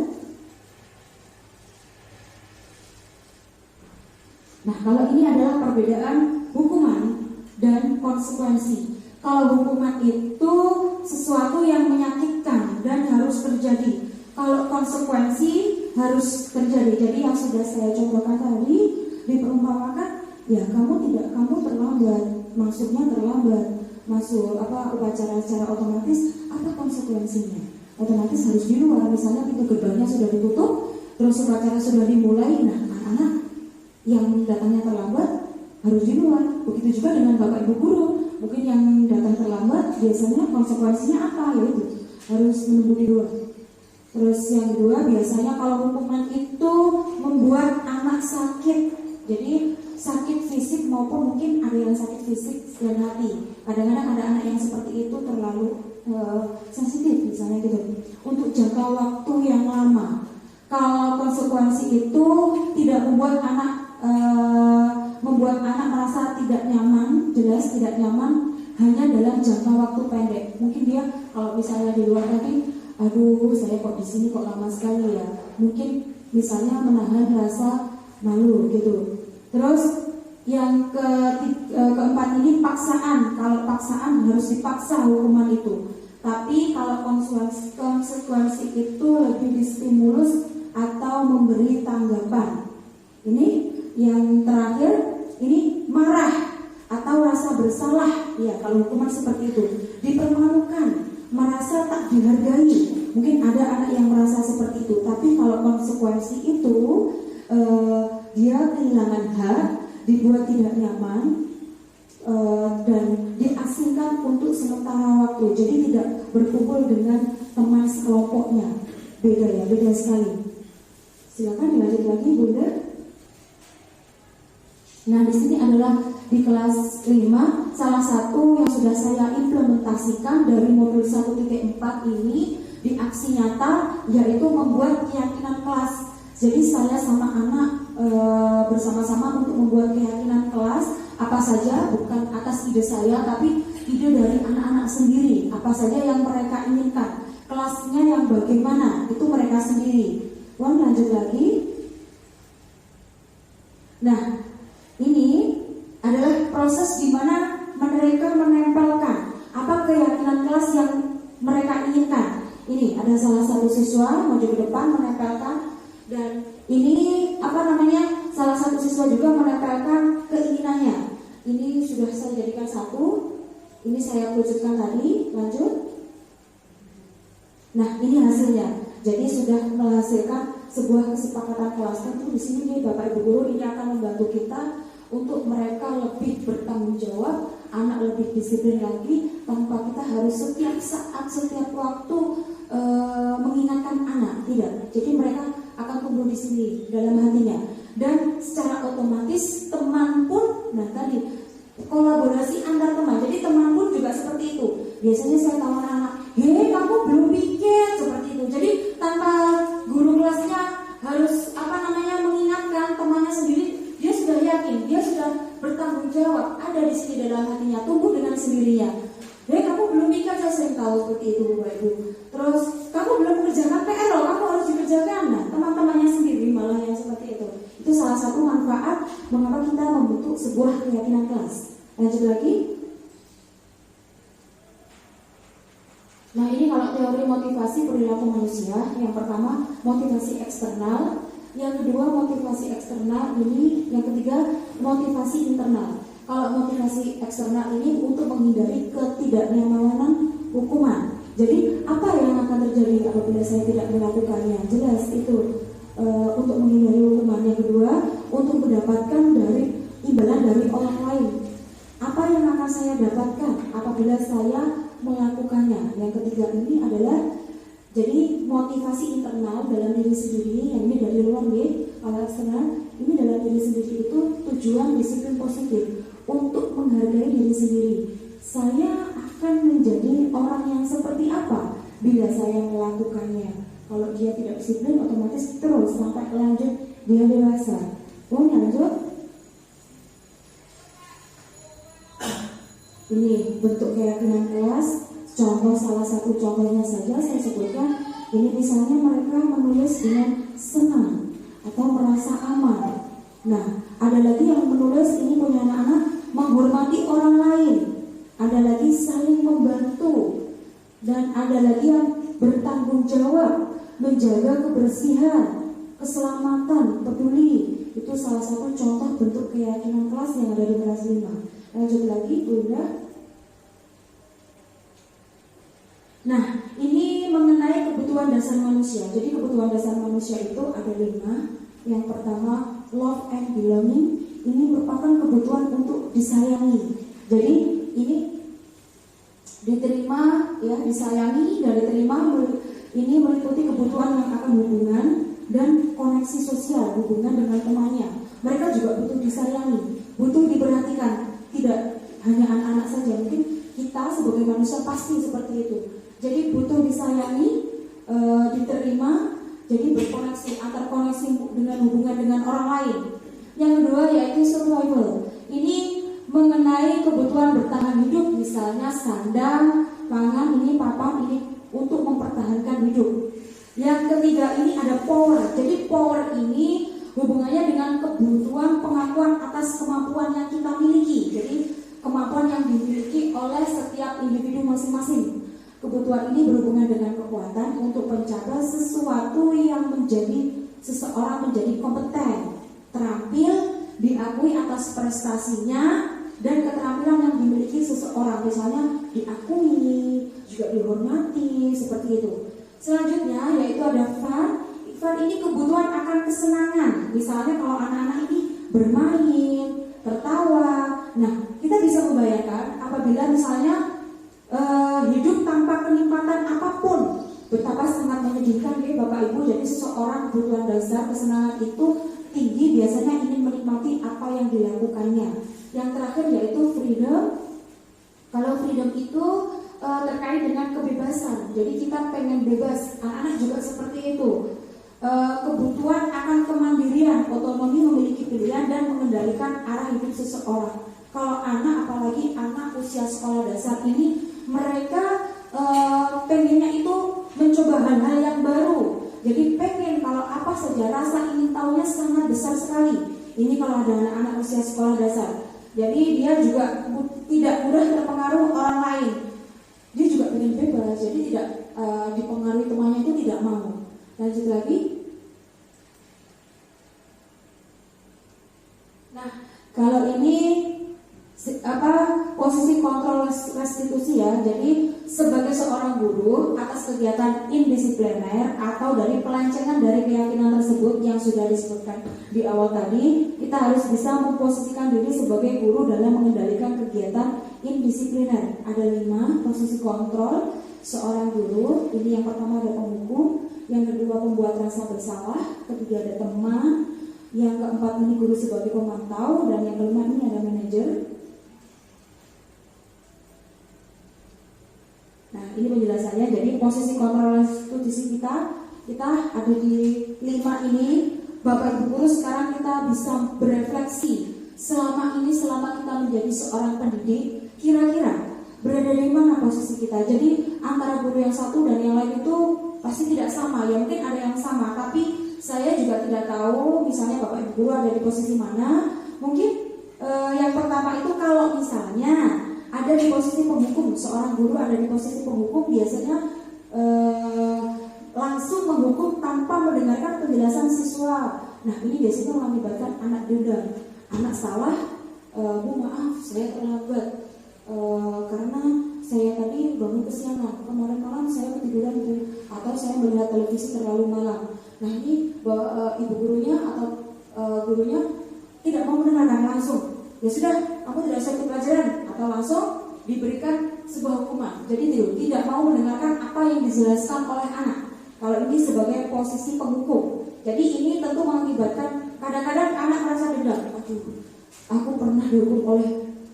Nah kalau ini adalah perbedaan hukuman dan konsekuensi. Kalau hukuman itu sesuatu yang menyakitkan dan harus terjadi. Kalau konsekuensi harus terjadi. Jadi yang sudah saya contohkan tadi diperumpamakan, ya kamu terlambat, maksudnya terlambat masuk upacara secara otomatis, apa konsekuensinya? Otomatis harus di luar, misalnya pintu gerbangnya sudah ditutup, terus upacara sudah dimulai. Nah anak-anak yang datangnya terlambat harus di luar. Begitu juga dengan bapak ibu guru, mungkin yang datang terlambat biasanya konsekuensinya apa, yaitu harus menunggu di luar. Terus yang kedua, biasanya kalau hukuman itu membuat anak sakit, jadi sakit fisik maupun mungkin ada yang sakit fisik dan hati. Kadang-kadang ada anak yang seperti itu terlalu sensitif misalnya gitu, untuk jangka waktu yang lama. Kalau konsekuensi itu tidak membuat anak merasa tidak nyaman, jelas tidak nyaman hanya dalam jangka waktu pendek. Mungkin dia kalau misalnya di luar tadi, aduh saya kok di sini kok lama sekali ya. Mungkin misalnya menahan rasa malu gitu. Terus yang keempat ini paksaan. Kalau paksaan harus dipaksa hukuman itu. Tapi kalau konsekuensi itu lebih distimulus atau memberi tanggapan. Ini yang terakhir, ini marah atau rasa bersalah. Ya, kalau hukuman seperti itu, dipermalukan, merasa tak dihargai. Mungkin ada anak yang merasa seperti itu. Tapi kalau konsekuensi itu dia kehilangan hak, dibuat tidak nyaman, dan diasingkan untuk sementara waktu. Jadi tidak berkumpul dengan teman sekelompoknya. Beda sekali. Silakan dilanjut lagi, Bunda. Nah, di sini adalah di kelas 5 salah satu yang sudah saya implementasikan dari modul 1.4 ini di aksi nyata, yaitu membuat keyakinan kelas. Jadi saya sama anak bersama-sama untuk membuat keyakinan kelas. Apa saja, bukan atas ide saya, tapi ide dari anak-anak sendiri. Apa saja yang mereka inginkan, kelasnya yang bagaimana, itu mereka sendiri. Lanjut lagi. Nah, ini adalah proses di mana mereka menempelkan apa keyakinan kelas yang mereka inginkan. Ini ada salah satu siswa maju ke depan menempelkan, dan ini salah satu siswa juga menempelkan keinginannya. Ini sudah saya jadikan satu. Ini saya wujudkan tadi. Lanjut. Nah, ini hasilnya. Jadi sudah menghasilkan sebuah kesepakatan kelas. Tentu di sini nih Bapak Ibu guru ini akan membantu kita untuk mereka lebih bertanggung jawab, anak lebih disiplin lagi, tanpa kita harus setiap saat, setiap waktu mengingatkan anak, tidak. Jadi mereka akan tumbuh di sini dalam hatinya, dan secara otomatis teman pun, nah tadi kolaborasi antar teman. Jadi teman pun juga seperti itu. Biasanya saya tahu anak, hei kamu belum pikir, seperti itu. Jadi tanpa guru kelasnya harus mengingatkan temannya sendiri, dia sudah yakin, dia sudah bertanggung jawab, ada di sini dalam hatinya, tumbuh dengan sendirinya. Hei kamu belum pikir, saya sering tahu seperti itu Bapak Ibu. Terus kamu belum mengerjakan PR loh, kamu harus dikerjakan. Nah teman-temannya sendiri malah yang seperti itu. Itu salah satu manfaat mengapa kita membentuk sebuah keyakinan kelas. Lanjut lagi. Nah ini kalau teori motivasi perilaku manusia, yang pertama motivasi eksternal, yang kedua motivasi eksternal ini, yang ketiga motivasi internal. Kalau motivasi eksternal ini untuk menghindari ketidaknyamanan hukuman. Jadi apa yang akan terjadi apabila saya tidak melakukannya? Jelas itu untuk menghindari hukuman. Yang kedua untuk mendapatkan dari imbalan dari orang lain. Apa yang akan saya dapatkan apabila saya melakukannya? Yang ketiga ini adalah jadi motivasi internal dalam diri sendiri, yang ini dari luar nih, kalau eksternal ini dalam diri sendiri itu tujuan disiplin positif untuk menghargai diri sendiri. Saya akan menjadi orang yang seperti apa bila saya melakukannya. Kalau dia tidak disiplin, otomatis terus sampai lanjut dia dewasa. Lanjut. Ini bentuk keyakinan kelas. Contoh, salah satu contohnya saja saya sebutkan. Ini misalnya mereka menulis dengan senang atau merasa aman. Nah, ada lagi yang menulis ini punya anak-anak menghormati orang lain. Ada lagi saling membantu. Dan ada lagi yang bertanggung jawab, menjaga kebersihan, keselamatan, peduli. Itu salah satu contoh bentuk keyakinan kelas yang ada di kelas 5. Lanjut lagi, Bunda. Nah, ini mengenai kebutuhan dasar manusia. Jadi kebutuhan dasar manusia itu ada 5. Yang pertama, love and belonging. Ini merupakan kebutuhan untuk disayangi. Jadi ini diterima, ya, disayangi dan diterima. Ini meliputi kebutuhan yang akan hubungan dan koneksi sosial, hubungan dengan temannya. Mereka juga butuh disayangi, butuh diperhatikan. Tidak hanya anak-anak saja, mungkin kita sebagai manusia pasti seperti itu. Jadi butuh disayangi, diterima, jadi berkoneksi, antar koneksi dengan hubungan dengan orang lain. Yang kedua yaitu survival. Ini mengenai kebutuhan bertahan hidup, misalnya sandang, pangan, ini papan, ini untuk mempertahankan hidup. Yang ketiga ini ada power. Jadi power ini hubungannya dengan kebutuhan pengakuan atas kemampuan yang kita miliki. Jadi kemampuan yang dimiliki oleh setiap individu masing-masing. Kebutuhan ini berhubungan dengan kekuatan untuk mencapai sesuatu yang menjadi seseorang menjadi kompeten, terampil, diakui atas prestasinya dan keterampilan yang dimiliki seseorang, misalnya diakui, juga dihormati, seperti itu. Selanjutnya yaitu ada fun. Fun ini kebutuhan akan kesenangan. Misalnya kalau anak-anak ini bermain, tertawa. Nah, kita bisa membayangkan apabila misalnya hidup tanpa kenikmatan apapun, betapa sangat menyedihkan ya Bapak Ibu. Jadi seseorang kebutuhan dasar kesenangan itu tinggi, biasanya ingin menikmati apa yang dilakukannya. Yang terakhir yaitu freedom. Kalau freedom itu terkait dengan kebebasan. Jadi kita pengen bebas. Anak-anak juga seperti itu. Kebutuhan akan kemandirian, otonomi, memiliki pilihan dan mengendalikan arah hidup seseorang. Kalau anak, apalagi anak usia sekolah dasar ini, mereka pengennya itu mencoba hal-hal yang baru. Jadi pengen kalau apa saja, rasa ingin tahunya sangat besar sekali. Ini kalau ada anak-anak usia sekolah dasar. Jadi dia juga tidak mudah terpengaruh orang lain. Dia juga pengen bebas, jadi tidak dipengaruhi temannya itu tidak mau. Lanjut lagi. Nah, kalau ini posisi kontrol restitusi ya. Jadi sebagai seorang guru atas kegiatan indisipliner atau dari pelancengan dari keyakinan tersebut yang sudah disebutkan di awal tadi, kita harus bisa memposisikan diri sebagai guru dalam mengendalikan kegiatan indisipliner. Ada 5 posisi kontrol seorang guru. Ini yang pertama ada penghukum, yang kedua pembuat rasa bersalah, ketiga ada teman, yang keempat ini guru sebagai pemantau, dan yang kelima ini ada manajer. Nah, ini penjelasannya. Jadi posisi kontrol restitusi kita ada di 5 ini. Bapak Ibu guru, sekarang kita bisa berefleksi selama kita menjadi seorang pendidik, kira-kira berada di mana posisi kita. Jadi antara guru yang satu dan yang lain itu pasti tidak sama. Ya mungkin ada yang sama, tapi saya juga tidak tahu misalnya Bapak Ibu guru ada di posisi mana. Mungkin yang pertama itu kalau misalnya ada di posisi penghukum, seorang guru ada di posisi penghukum biasanya langsung menghukum tanpa mendengarkan penjelasan siswa. Nah, ini biasanya mengakibatkan anak dendam. Anak salah, Bu maaf saya terlambat karena saya tadi bangun kesiangan, kemarin malam saya ketiduran Bu, atau saya melihat televisi terlalu malam. Nah, ini ibu gurunya atau gurunya tidak mau mendengarkan langsung. Ya sudah, kamu tidak usah ikut pelajaran, atau langsung diberikan sebuah hukuman. Jadi tidak mau mendengarkan apa yang dijelaskan oleh anak. Kalau ini sebagai posisi penghukum. Jadi ini tentu mengakibatkan kadang-kadang anak merasa dendam. Aduh, aku pernah dihukum oleh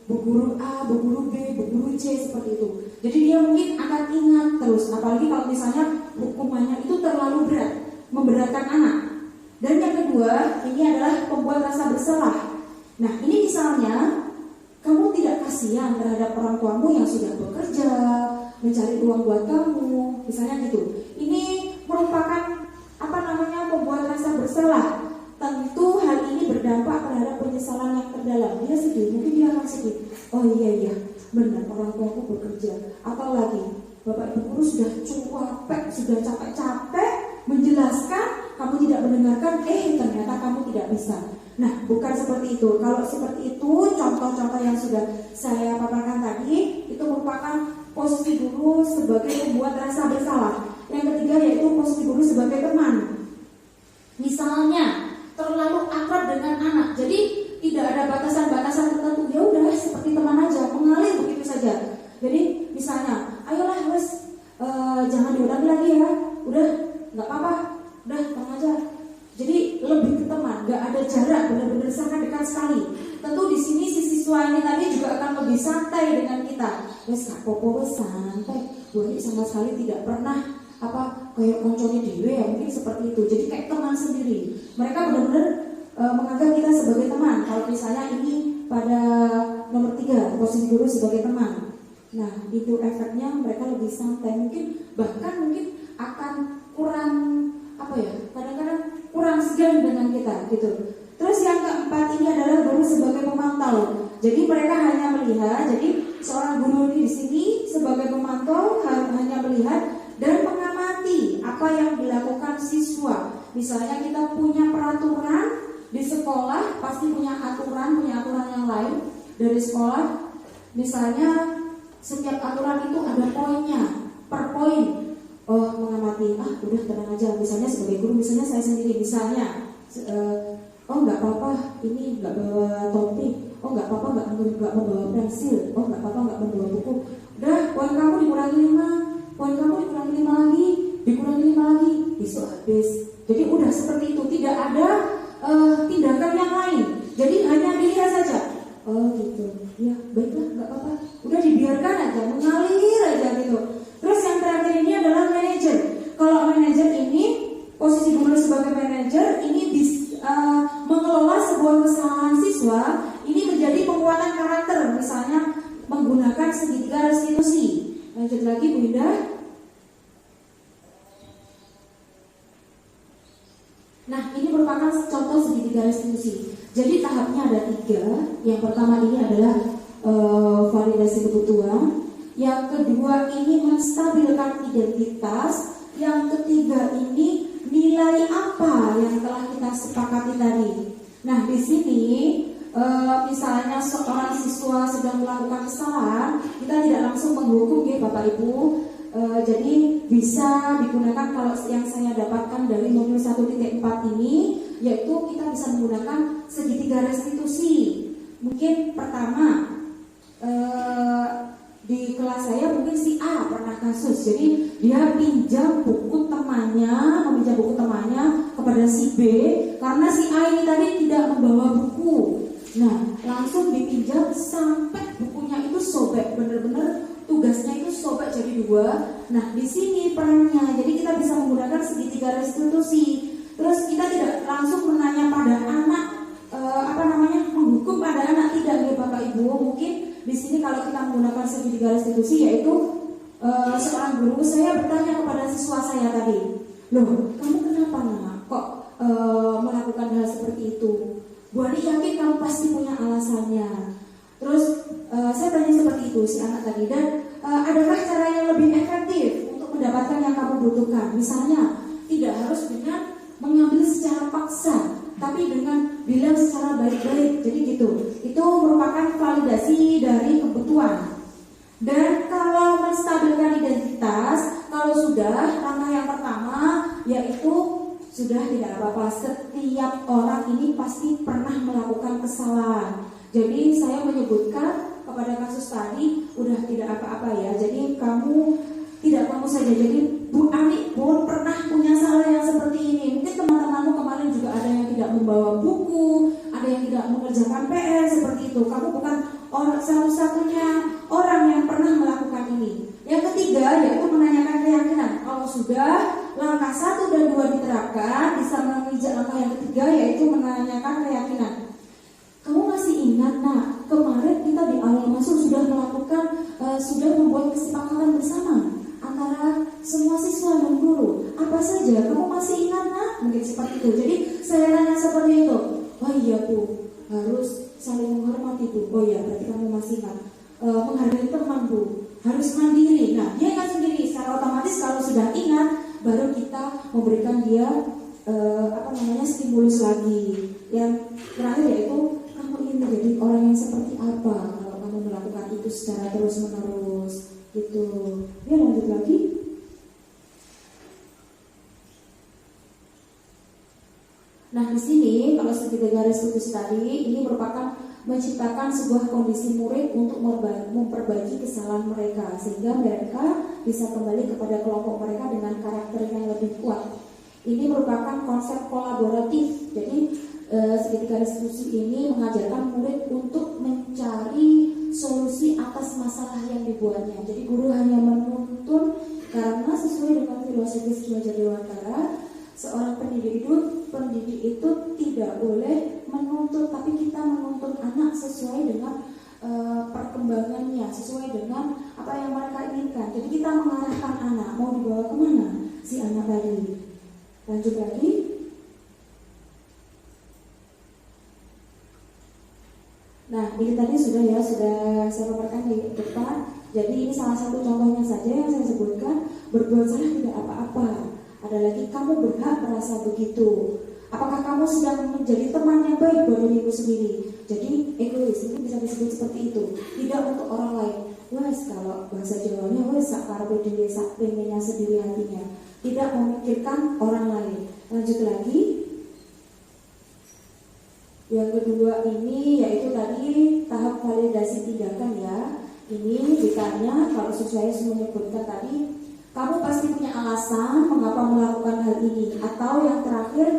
bu guru A, bu guru B, bu guru C, seperti itu. Jadi dia mungkin akan ingat terus. Apalagi kalau misalnya hukumannya itu terlalu berat, memberatkan anak. Dan yang kedua, ini adalah pembuat rasa bersalah. Nah, ini misalnya kamu tidak kasihan terhadap orang tuamu yang sudah bekerja, mencari uang buat kamu, misalnya gitu. Ini merupakan pembuat rasa bersalah. Tentu hal ini berdampak terhadap penyesalan yang terdalam. Dia sedih, mungkin dia akan sedih. Oh iya, benar orang tuaku bekerja. Atau lagi, Bapak Ibu guru sudah sudah capek-capek menjelaskan, kamu tidak mendengarkan, ternyata kamu tidak bisa. Nah, bukan seperti itu. Kalau seperti itu, contoh-contoh yang sudah saya paparkan tadi, itu merupakan posisi guru sebagai pembuat rasa bersalah. Yang ketiga yaitu posisi guru sebagai teman. Misalnya, terlalu akrab dengan anak, jadi tidak ada batasan-batasan tertentu. Ya udah, seperti teman aja, mengalir begitu saja. Jadi misalnya, ayolah wes, jangan diulangi lagi ya. Udah, nggak apa-apa, udah tenang aja. Jadi lebih ke teman, nggak ada jarak, benar-benar sangat dekat sekali. Tentu di sini si siswa ini tadi juga akan lebih santai dengan kita. Wes gak popo, wes santai. Gue sama sekali tidak pernah kayak konconya dewe ya, mungkin seperti itu. Jadi kayak teman sendiri. Mereka benar-benar menganggap kita sebagai teman. Kalau misalnya ini pada nomor 3, posisi guru sebagai teman. Nah, itu efeknya mereka lebih santai. Bahkan mungkin akan kurang kadang-kadang kurang segan dengan kita gitu. Terus yang keempat ini adalah guru sebagai pemantau. Jadi mereka hanya melihat. Jadi seorang guru di sini sebagai pemantau hanya melihat dan mengamati apa yang dilakukan siswa. Misalnya kita punya peraturan di sekolah, pasti punya aturan yang lain dari sekolah. Misalnya setiap aturan itu ada poinnya, per poin. Oh, mengamati, udah tenang aja. Misalnya sebagai guru, misalnya saya sendiri, nggak apa-apa, ini nggak bawa topi. Oh, nggak apa-apa, nggak membawa pensil. Oh, nggak apa-apa, nggak membawa buku. Udah, poin kamu dikurangi 5, poin kamu dikurangi 5 lagi, dikurangi 5 lagi, besok habis. Jadi udah seperti itu, tidak ada tindakan yang lain. Jadi hanya dilihat saja. Oh gitu, ya baiklah, nggak apa-apa. Udah dibiarkan aja, mengalir aja gitu. Terus yang terakhir ini adalah manajer. Kalau manajer ini, posisi guru sebagai manajer ini mengelola sebuah kesalahan siswa. Ini menjadi penguatan karakter. Misalnya menggunakan segitiga restitusi. Lanjut lagi Bu Indah. Nah, ini merupakan contoh segitiga restitusi. Jadi tahapnya ada 3. Yang pertama ini adalah validasi kebutuhan. Yang kedua ini menstabilkan identitas. Yang ketiga ini nilai apa yang telah kita sepakati tadi. Nah, di sini misalnya seorang siswa sedang melakukan kesalahan, kita tidak langsung menghukum ya Bapak Ibu. Jadi bisa digunakan kalau yang saya dapatkan dari modul 1.4 ini, yaitu kita bisa menggunakan segitiga restitusi. Mungkin pertama di kelas saya mungkin si A pernah kasus, jadi dia meminjam buku temannya kepada si B karena si A ini tadi tidak membawa buku. Nah, langsung dipinjam sampai bukunya itu sobek, benar-benar tugasnya itu sobek jadi 2. Nah, di sini perannya, jadi kita bisa menggunakan segitiga restitusi. Terus kita tidak langsung menanya pada anak, menghukum pada anak, tidak ya Bapak Ibu. Mungkin di sini kalau kita menggunakan segitiga restitusi, yaitu seorang guru saya bertanya kepada siswa saya tadi, loh kamu kenapa nak kok melakukan hal seperti itu? Bu Ani yakin kamu pasti punya alasannya. Terus saya tanya seperti itu si anak tadi, dan adakah cara yang lebih efektif untuk mendapatkan yang kamu butuhkan? Misalnya tidak harus dengan mengambil secara paksa, tapi dengan bilang secara baik-baik. Jadi gitu. Itu merupakan validasi dari kebutuhan. Dan kalau menstabilkan identitas, kalau sudah langkah yang pertama yaitu sudah tidak apa-apa, setiap orang ini pasti pernah melakukan kesalahan. Jadi saya menyebutkan kepada kasus tadi udah tidak apa-apa ya. Jadi tidak kamu saja. Jadi Bu Ani pun pernah punya salah yang seperti ini. Mungkin teman-temanmu kemarin juga ada yang tidak membawa buku, ada yang tidak mengerjakan PR seperti itu. Kamu bukan satu-satunya orang yang pernah melakukan ini. Yang ketiga yaitu menanyakan keyakinan. Kalau sudah langkah 1 dan 2 diterapkan, bisa menginjak langkah yang ketiga yaitu menanyakan keyakinan. Kamu masih ingat nak, kemarin kita di awal masuk sudah membuat kesepakatan bersama antara semua siswa dan guru. Apa saja? Kamu masih ingat nak? Mungkin seperti itu. Jadi saya tanya seperti itu. Oh iya Bu, harus saling menghormati Bu. Oh iya, berarti kamu masih ingat. Menghargai teman Bu, harus mandiri. Nah, dia ingat sendiri. Secara otomatis kalau sudah ingat, baru kita memberikan dia stimulus lagi. Yang terakhir yaitu kamu ingin menjadi orang yang seperti apa kalau kamu melakukan itu secara terus-menerus gitu. Ya, lanjut lagi. Nah, di sini kalau segitiga restitusi tadi ini merupakan menciptakan sebuah kondisi murid untuk memperbaiki kesalahan mereka sehingga mereka bisa kembali kepada kelompok mereka dengan karakter yang lebih kuat. Ini merupakan konsep kolaboratif. Jadi segitiga restitusi ini mengajarkan murid untuk mencari solusi atas masalah yang dibuatnya. Jadi guru hanya menuntun karena sesuai dengan filosofis Ki Hajar Dewantara, seorang pendidik itu tidak boleh menuntut, tapi kita menuntun anak sesuai dengan perkembangannya, sesuai dengan apa yang mereka inginkan. Jadi kita mengarahkan anak mau dibawa kemana si anak tadi. Lanjut lagi. Nah, ini tadi sudah saya paparkan di depan. Jadi ini salah satu contohnya saja yang saya sebutkan. Berbuat salah tidak apa-apa. Ada lagi, kamu berhak merasa begitu. Apakah kamu sedang menjadi teman yang baik buat dirimu sendiri? Jadi egois itu bisa disebut seperti itu. Tidak untuk orang lain. Wes, kalau bahasa Jawanya wes sak karepe dhewe, sak pengennya sendiri hatinya. Tidak memikirkan orang lain. Lanjut lagi. Yang kedua ini yaitu tadi tahap validasi tindakan ya. Ini ditanya kalau saya menyebutkan tadi, kamu pasti punya alasan mengapa melakukan hal ini. Atau yang terakhir,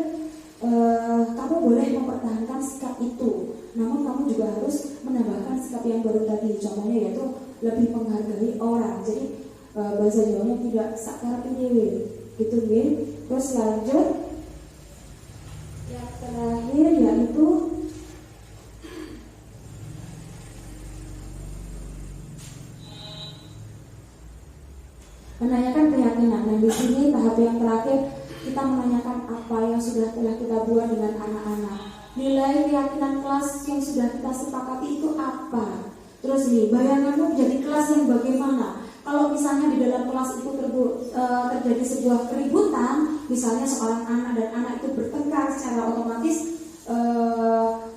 kamu boleh mempertahankan sikap itu, namun kamu juga harus menambahkan sikap yang baru tadi. Contohnya yaitu lebih menghargai orang. Jadi bahasa Jawanya tidak sakar dewe gitu nggih. Terus lanjut yang terakhir yaitu menanyakan keyakinan. Nah, di sini tahap yang terakhir kita menanyakan apa yang sudah telah kita buat dengan anak-anak. Nilai keyakinan kelas yang sudah kita sepakati itu apa? Terus nih, bayanganmu menjadi kelas yang bagaimana? Kalau misalnya di dalam kelas itu terjadi sebuah keributan, misalnya seorang anak dan anak itu bertengkar, secara otomatis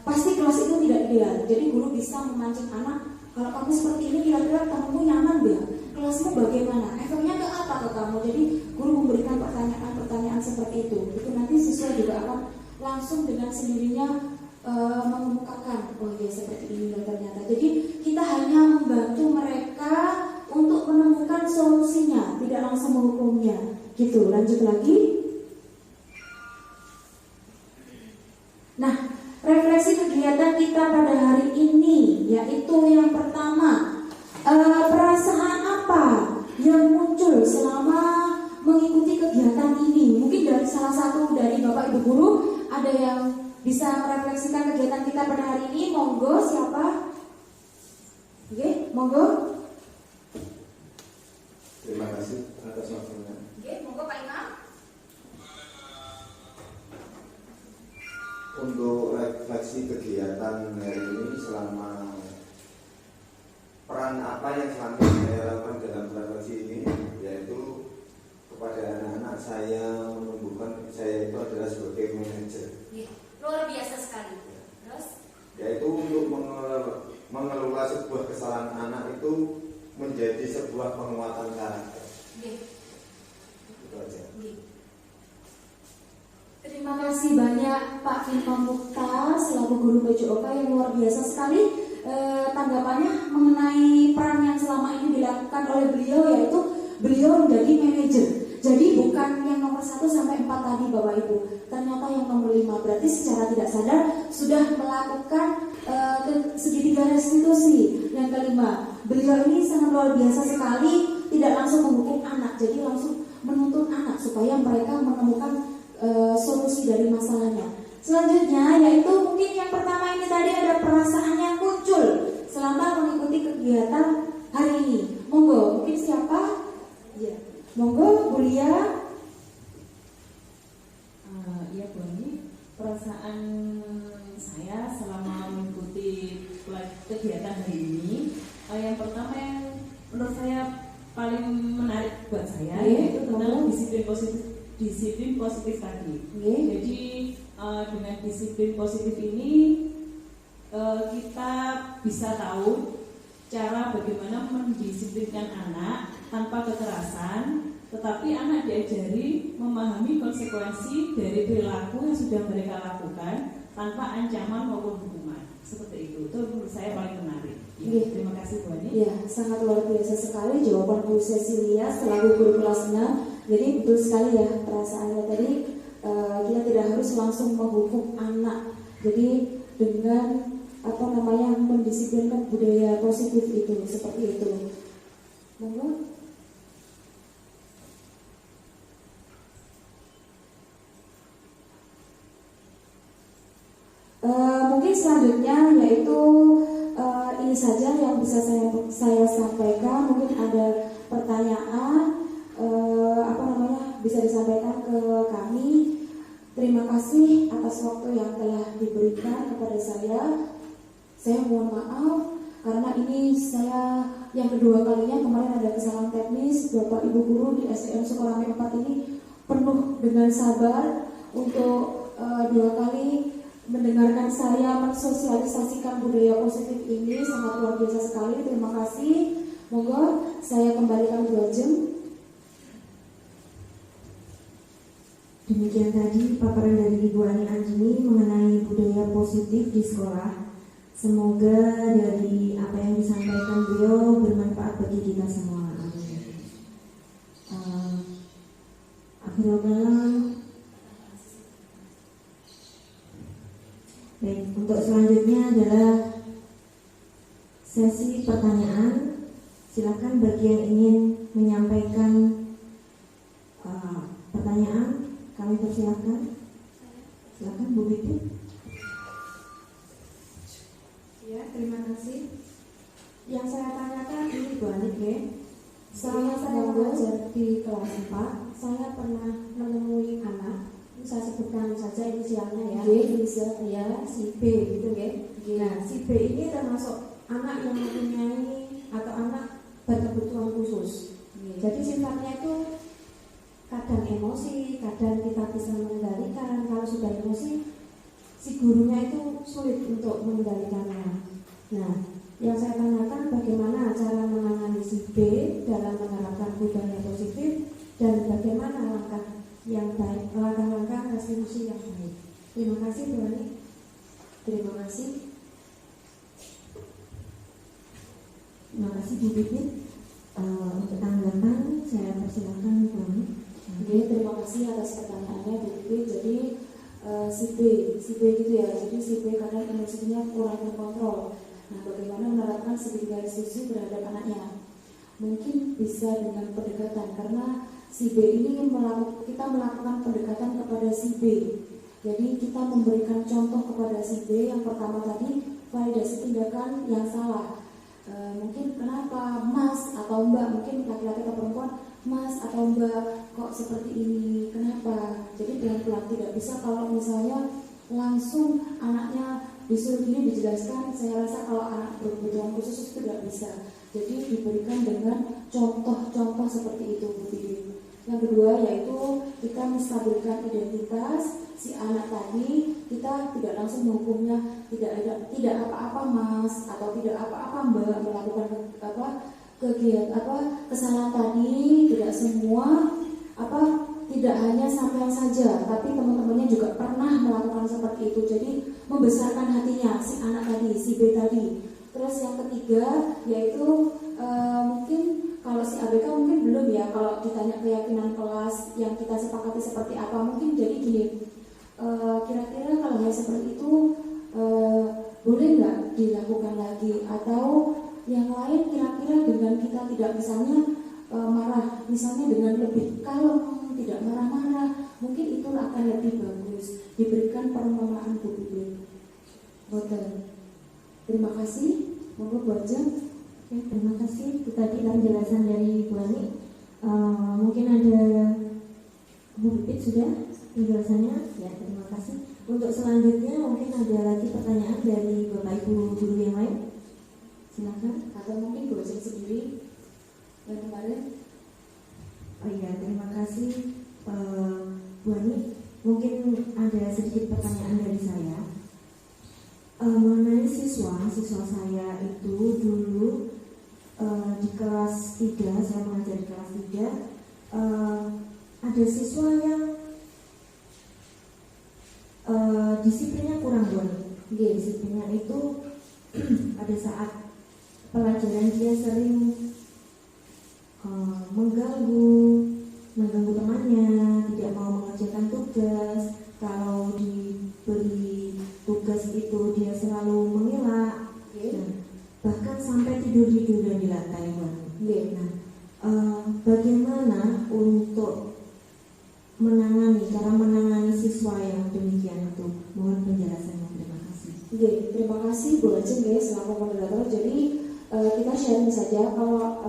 pasti kelas itu tidak ideal. Jadi guru bisa memancing anak, kalau kamu seperti ini kira-kira kamu nyaman gak? Kelasmu bagaimana? Efeknya ke apa ke kamu? Jadi guru memberikan pertanyaan-pertanyaan seperti itu. Itu nanti siswa juga akan langsung dengan sendirinya mengemukakan, oh iya seperti ini loh ternyata. Jadi kita hanya membantu mereka untuk menemukan solusinya, tidak langsung menghukumnya. Gitu. Lanjut lagi. Nah, refleksi kegiatan kita pada hari ini, yaitu yang pertama, perasaan apa yang muncul selama mengikuti kegiatan ini? Mungkin dari salah satu dari Bapak Ibu guru ada yang bisa merefleksikan kegiatan kita pada hari ini. Monggo, siapa? Oke, monggo. Terima kasih atas waktunya. Oke, monggo Pak Imam. Untuk refleksi kegiatan hari ini, selama peran apa yang selama ini saya lakukan dalam refleksi ini, yaitu kepada anak-anak saya menumbuhkan saya itu adalah sebagai manajer. Luar biasa sekali. Terus? Yaitu untuk mengelola sebuah kesalahan anak itu menjadi sebuah penguatan karakter. Itu aja. Terima kasih banyak Pak Firman Mukhtar selaku guru PJOK yang luar biasa sekali tanggapannya mengenai peran yang selama ini dilakukan oleh beliau, yaitu beliau menjadi manajer. Jadi bukan yang nomor 1 sampai 4 tadi Bapak Ibu, ternyata yang nomor 5. Berarti secara tidak sadar sudah melakukan segitiga restitusi. Yang kelima, beliau ini sangat luar biasa sekali, tidak langsung menghukum anak, jadi langsung menuntun anak supaya mereka menemukan solusi dari masalahnya. Selanjutnya yaitu mungkin yang pertama ini tadi ada perasaan yang muncul selama mengikuti kegiatan hari ini. Monggo, mungkin siapa? Ya. Monggo, Bu Lia. Iya Bu Ani, perasaan saya selama mengikuti kegiatan hari ini, yang pertama yang menurut saya paling menarik buat saya yaitu tentang disiplin positif tadi. Jadi dengan disiplin positif ini kita bisa tahu cara bagaimana mendisiplinkan anak tanpa kekerasan, tetapi anak diajari memahami konsekuensi dari perilaku yang sudah mereka lakukan tanpa ancaman maupun hukuman. Seperti itu menurut saya paling menarik. Ya, terima kasih Bu Ani. Ya, sangat luar biasa sekali jawaban Bu Cecilia selaku guru kelas 6. Jadi betul sekali ya perasaannya tadi, kita tidak harus langsung menghukum anak. Jadi dengan mendisiplinkan budaya positif itu, seperti itu. Monggo. Mungkin selanjutnya yaitu ini saja yang bisa saya sampaikan. Mungkin ada pertanyaan bisa disampaikan ke kami. Terima kasih atas waktu yang telah diberikan kepada saya. Saya mohon maaf karena ini saya yang kedua kalinya. Kemarin ada kesalahan teknis. Bapak Ibu guru di SDN Sukorame 4 ini penuh dengan sabar untuk 2 kali mendengarkan saya mensosialisasikan budaya positif ini. Sangat luar biasa sekali. Terima kasih. Monggo saya kembalikan 2 jam. Demikian tadi paparan dari Ibu Ani Anjini mengenai budaya positif di sekolah. Semoga dari apa yang disampaikan beliau bermanfaat bagi kita semua. Akhirnya, baik, untuk selanjutnya adalah sesi pertanyaan. Silakan bagi yang ingin menyampaikan pertanyaan, kami persilakan. Silakan Bu Bibi. Ya, terima kasih. Yang saya tanyakan ini Bu Anik ya. Selama saya mengajar di kelas 4, saya pernah menemui anak, saya sebutkan saja inisialnya ya, inisial ya, si B gitu ya. Nah, si B ini termasuk anak yang mempunyai atau anak berkebutuhan khusus. Jadi sifatnya itu kadang emosi, kadang kita bisa mengendalikan. Kalau sudah emosi, si gurunya itu sulit untuk mengendalikannya. Nah, yang saya tanyakan bagaimana cara menangani si B dalam menerapkan budaya positif dan bagaimana langkah yang baik, langkah-langkah restitusi yang baik. Terima kasih Bu Ani. Terima kasih. Terima kasih Bu Pipit. Untuk tanggapan saya persilakan Bu Ani. Oke, terima kasih atas pertanyaannya Bu Pipit. Jadi si B gitu ya. Jadi si B kadang emosinya kurang terkontrol. Nah, bagaimana menerapkan segitiga restitusi terhadap anaknya? Mungkin bisa dengan pendekatan, karena si B ini kita melakukan pendekatan kepada si B. Jadi kita memberikan contoh kepada si B. Yang pertama tadi validasi tindakan yang salah. Mungkin kenapa Mas atau Mbak, mungkin laki-laki atau perempuan, Mas atau Mbak kok seperti ini, kenapa? Jadi pelan-pelan, tidak bisa kalau misalnya langsung anaknya disuruh gini dijelaskan. Saya rasa kalau anak berkebutuhan khusus itu tidak bisa. Jadi diberikan dengan contoh-contoh seperti itu Bu Bibi. Yang kedua yaitu kita menstabilkan identitas si anak tadi. Kita tidak langsung menghukumnya, tidak apa-apa Mas atau tidak apa-apa Mbak melakukan kesalahan tadi. Tidak semua tidak hanya sampean saja, tapi teman-temannya juga pernah melakukan seperti itu. Jadi membesarkan hatinya si anak tadi, si B tadi. Terus yang ketiga yaitu mungkin kalau si ABK mungkin belum ya, kalau ditanya keyakinan kelas yang kita sepakati seperti apa, mungkin jadi gini, kira-kira kalau hal seperti itu boleh nggak dilakukan lagi, atau yang lain kira-kira dengan kita tidak misalnya marah, misalnya dengan lebih kalem, tidak marah-marah, mungkin itu akan lebih bagus. Diberikan permohonan Bu Bibi. Betul. Terima kasih. Monggo Bu Ajeng. Ya, terima kasih. Itu tadi penjelasan dari Bu Ani. Mungkin ada Bu Pipit sudah penjelasannya. Ya, terima kasih. Untuk selanjutnya mungkin ada lagi pertanyaan dari Bapak Ibu guru yang lain. Silakan. Atau mungkin Bu Ajeng sendiri yang kemarin. Oh iya, terima kasih Bu Ani. Mungkin ada sedikit pertanyaan dari saya mengenai siswa saya itu dulu di kelas 3, saya mengajar di kelas 3, ada siswa yang disiplinnya kurang Bu Ani. Disiplinnya itu pada saat pelajaran dia sering mengganggu temannya, tidak mau mengerjakan tugas. Kalau diberi tugas itu dia selalu mengelak, bahkan sampai tidur-tiduran di lantai. Nah, bagaimana untuk cara menangani siswa yang demikian itu? Mohon penjelasannya. Terima kasih. Terima kasih Bu Ajeng selaku moderator. Jadi kita sharing saja kalau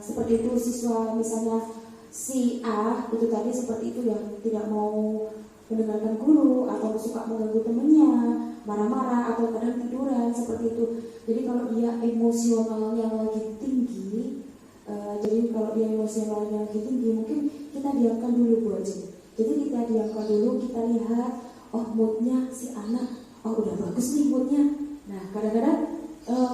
seperti itu siswa misalnya si A itu tadi seperti itu yang tidak mau mendengarkan guru atau suka mengganggu temannya, marah-marah atau kadang tiduran seperti itu. Jadi kalau dia emosionalnya lagi tinggi, mungkin kita diamkan dulu Bu Ajeng. Jadi kita diamkan dulu, kita lihat, oh moodnya si anak, oh udah bagus nih moodnya. Nah kadang-kadang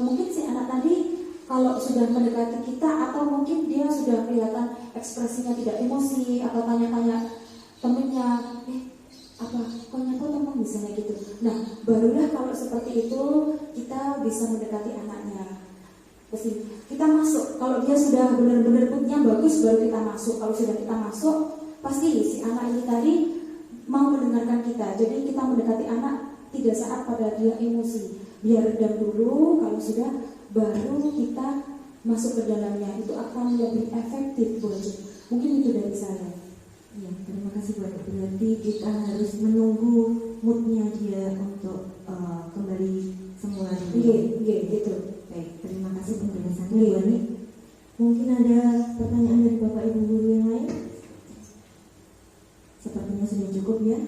mungkin si anak tadi kalau sudah mendekati kita atau mungkin dia sudah kelihatan ekspresinya tidak emosi atau tanya-tanya temennya, apa kok nyapa teman misalnya gitu. Nah barulah kalau seperti itu kita bisa mendekati anaknya. Pasti kita masuk, kalau dia sudah benar-benar moodnya bagus baru kita masuk. Kalau sudah kita masuk pasti si anak ini tadi mau mendengarkan kita. Jadi kita mendekati anak tidak saat pada dia emosi, biar redam dulu. Kalau sudah baru kita masuk ke dalamnya, itu akan lebih efektif Bu Ajeng. Mungkin itu dari saya. Ya, terima kasih Bu. Berarti kita harus menunggu moodnya dia untuk kembali semula. Gitu. Baik, terima kasih penjelasannya Bu Ani. Mungkin ada pertanyaan dari Bapak Ibu guru yang lain? Sepertinya sudah cukup ya.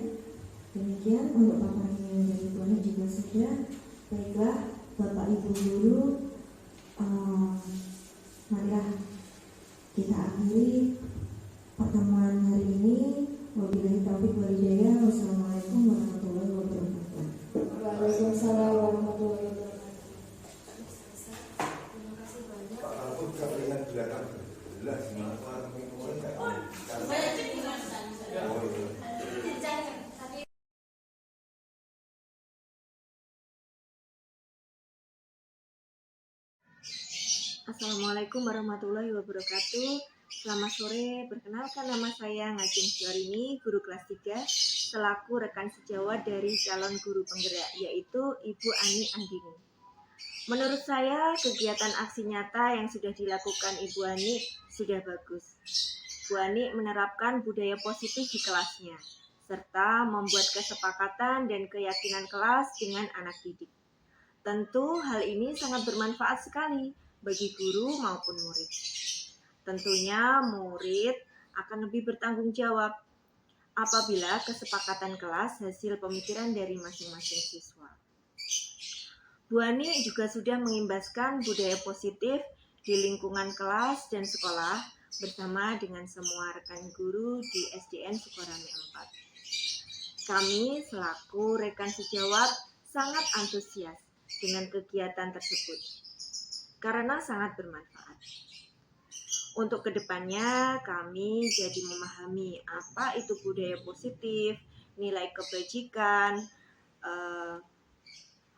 Demikian untuk paparannya dari Bu Ani juga sudah. Baiklah, Bapak Ibu guru, marilah kita akhiri pertemuan hari ini. Wabillahi taufiq wal hidayah. Wassalamualaikum warahmatullahi wabarakatuh. Assalamualaikum warahmatullahi wabarakatuh. Selamat sore, perkenalkan nama saya Ngajeng Syuarini, guru kelas 3, selaku rekan sejawat dari calon guru penggerak, yaitu Ibu Ani Andini. Menurut saya, kegiatan aksi nyata yang sudah dilakukan Ibu Ani sudah bagus. Bu Ani menerapkan budaya positif di kelasnya, serta membuat kesepakatan dan keyakinan kelas dengan anak didik. Tentu hal ini sangat bermanfaat sekali bagi guru maupun murid. Tentunya murid akan lebih bertanggung jawab apabila kesepakatan kelas hasil pemikiran dari masing-masing siswa. Bu Ani juga sudah mengimbaskan budaya positif di lingkungan kelas dan sekolah bersama dengan semua rekan guru di SDN Sukorame 4. Kami selaku rekan sejawat sangat antusias dengan kegiatan tersebut karena sangat bermanfaat. Untuk kedepannya kami jadi memahami apa itu budaya positif, nilai kebajikan,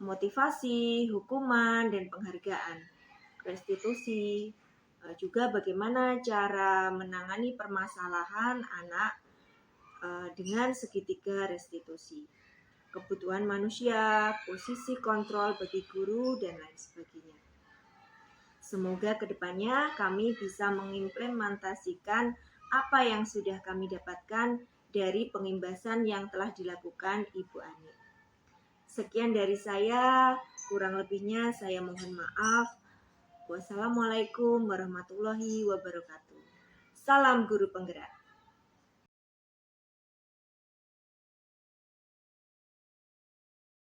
motivasi, hukuman, dan penghargaan, restitusi, juga bagaimana cara menangani permasalahan anak dengan segitiga restitusi, kebutuhan manusia, posisi kontrol bagi guru, dan lain sebagainya. Semoga kedepannya kami bisa mengimplementasikan apa yang sudah kami dapatkan dari pengimbasan yang telah dilakukan Ibu Ani. Sekian dari saya, kurang lebihnya saya mohon maaf. Wassalamualaikum warahmatullahi wabarakatuh. Salam guru penggerak.